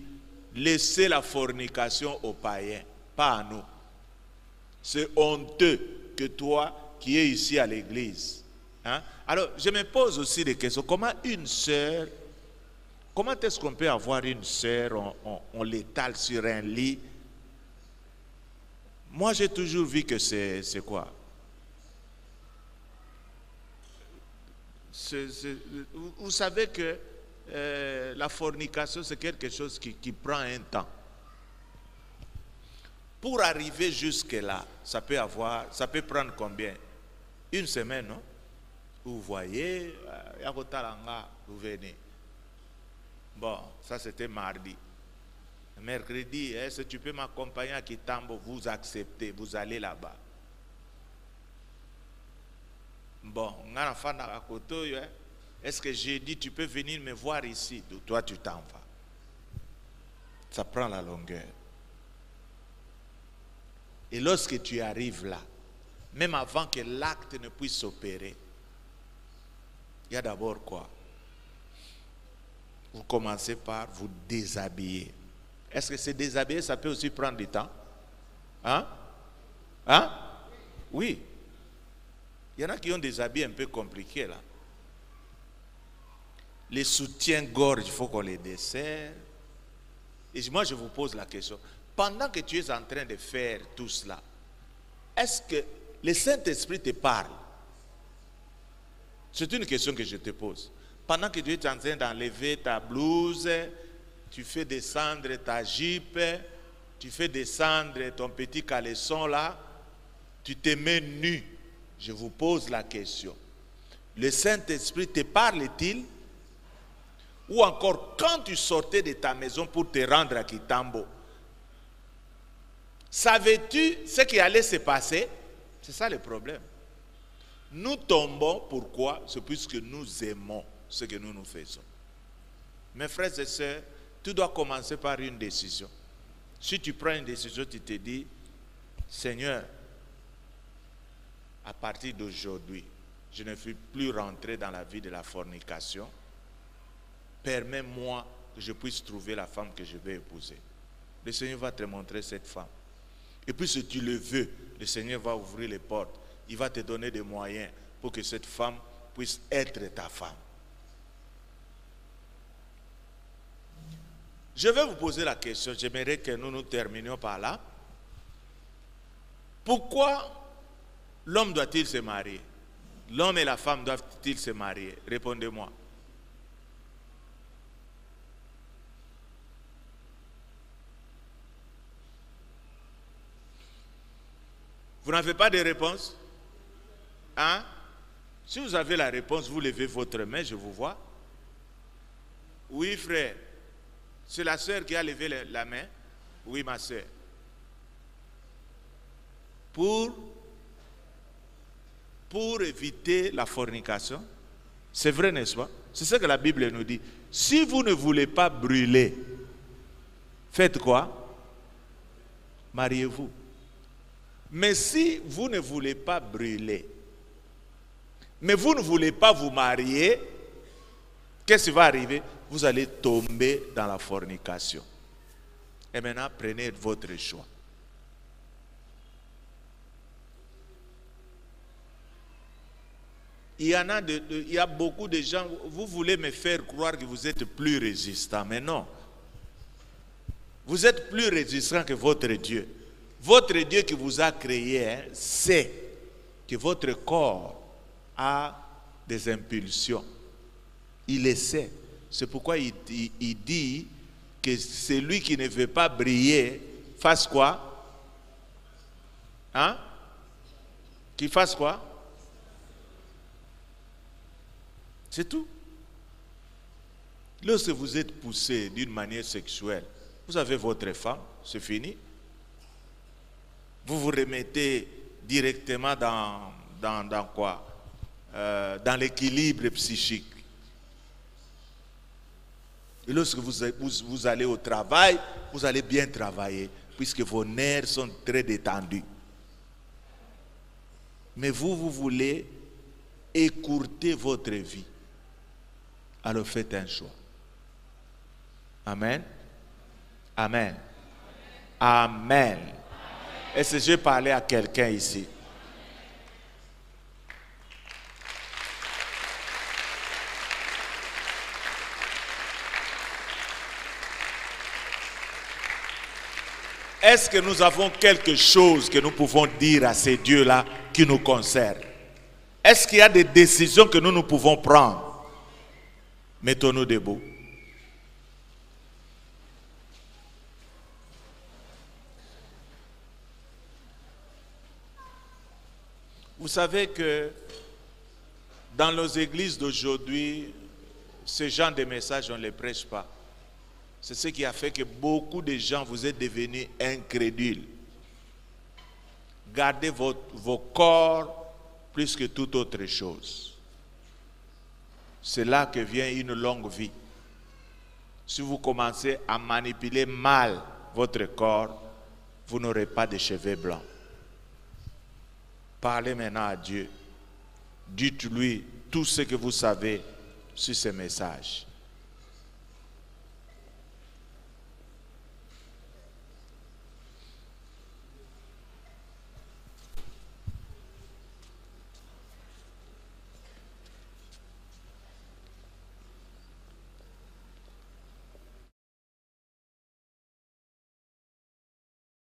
laissez la fornication aux païens, pas à nous. C'est honteux que toi, qui es ici à l'église. Hein? Alors, je me pose aussi des questions. Comment une sœur, comment est-ce qu'on peut avoir une sœur, on l'étale sur un lit? Moi, j'ai toujours vu que c'est quoi? Vous savez que la fornication, c'est quelque chose qui prend un temps. Pour arriver jusque-là, ça peut prendre combien? Une semaine, non? Vous voyez, vous venez. Bon, ça c'était mardi. Mercredi, est-ce que tu peux m'accompagner à Kitambo? Vous acceptez, vous allez là-bas. Bon, est-ce que jeudi tu peux venir me voir ici? Toi tu t'en vas. Ça prend la longueur. Et lorsque tu arrives là, même avant que l'acte ne puisse s'opérer, il y a d'abord quoi? Vous commencez par vous déshabiller. Est-ce que se déshabiller, ça peut aussi prendre du temps? Hein? Hein? Oui. Il y en a qui ont des habits un peu compliqués là. Les soutiens-gorge, il faut qu'on les desserre. Et moi, je vous pose la question. Pendant que tu es en train de faire tout cela, est-ce que le Saint-Esprit te parle? C'est une question que je te pose. Pendant que tu es en train d'enlever ta blouse, tu fais descendre ta jupe, tu fais descendre ton petit caleçon là, tu te mets nu. Je vous pose la question. Le Saint-Esprit te parle-t-il? Ou encore, quand tu sortais de ta maison pour te rendre à Kitambo, savais-tu ce qui allait se passer? C'est ça le problème. Nous tombons, pourquoi? C'est puisque nous aimons ce que nous faisons. Mes frères et sœurs, tu dois commencer par une décision. Si tu prends une décision, tu te dis, Seigneur, à partir d'aujourd'hui, je ne veux plus rentrer dans la vie de la fornication. Permets-moi que je puisse trouver la femme que je vais épouser. Le Seigneur va te montrer cette femme. Et puis si tu le veux, le Seigneur va ouvrir les portes. Il va te donner des moyens pour que cette femme puisse être ta femme. Je vais vous poser la question. J'aimerais que nous terminions par là. Pourquoi l'homme doit-il se marier? L'homme et la femme doivent-ils se marier? Répondez-moi. Vous n'avez pas de réponse? Hein? Si vous avez la réponse, vous levez votre main, je vous vois. Oui, frère. C'est la sœur qui a levé la main. Oui, ma sœur. Pour éviter la fornication. C'est vrai, n'est-ce pas? C'est ce que la Bible nous dit. Si vous ne voulez pas brûler, faites quoi? Mariez-vous. Mais si vous ne voulez pas brûler, mais vous ne voulez pas vous marier, qu'est-ce qui va arriver? Vous allez tomber dans la fornication. Et maintenant, prenez votre choix. Il y a beaucoup de gens, vous voulez me faire croire que vous êtes plus résistant, mais non. Vous êtes plus résistant que votre Dieu. Votre Dieu qui vous a créé sait que votre corps a des impulsions. Il le sait. C'est pourquoi il dit que celui qui ne veut pas briller fasse quoi? Hein? Qu'il fasse quoi? C'est tout. Lorsque vous êtes poussé d'une manière sexuelle, vous avez votre femme, c'est fini. Vous vous remettez directement dans quoi? Dans l'équilibre psychique. Et lorsque vous allez au travail, vous allez bien travailler. puisque vos nerfs sont très détendus. Mais vous voulez écourter votre vie. Alors faites un choix. Amen. Amen. Amen. Est-ce que j'ai parlé à quelqu'un ici? Est-ce que nous avons quelque chose que nous pouvons dire à ces dieux-là qui nous concerne? Est-ce qu'il y a des décisions que nous pouvons prendre? Mettons-nous debout. Vous savez que dans nos églises d'aujourd'hui, ce genre de messages, on ne les prêche pas. C'est ce qui a fait que beaucoup de gens vous êtes devenus incrédules. Gardez vos corps plus que toute autre chose. C'est là que vient une longue vie. Si vous commencez à manipuler mal votre corps, vous n'aurez pas de cheveux blancs. Parlez maintenant à Dieu. Dites-lui tout ce que vous savez sur ce message.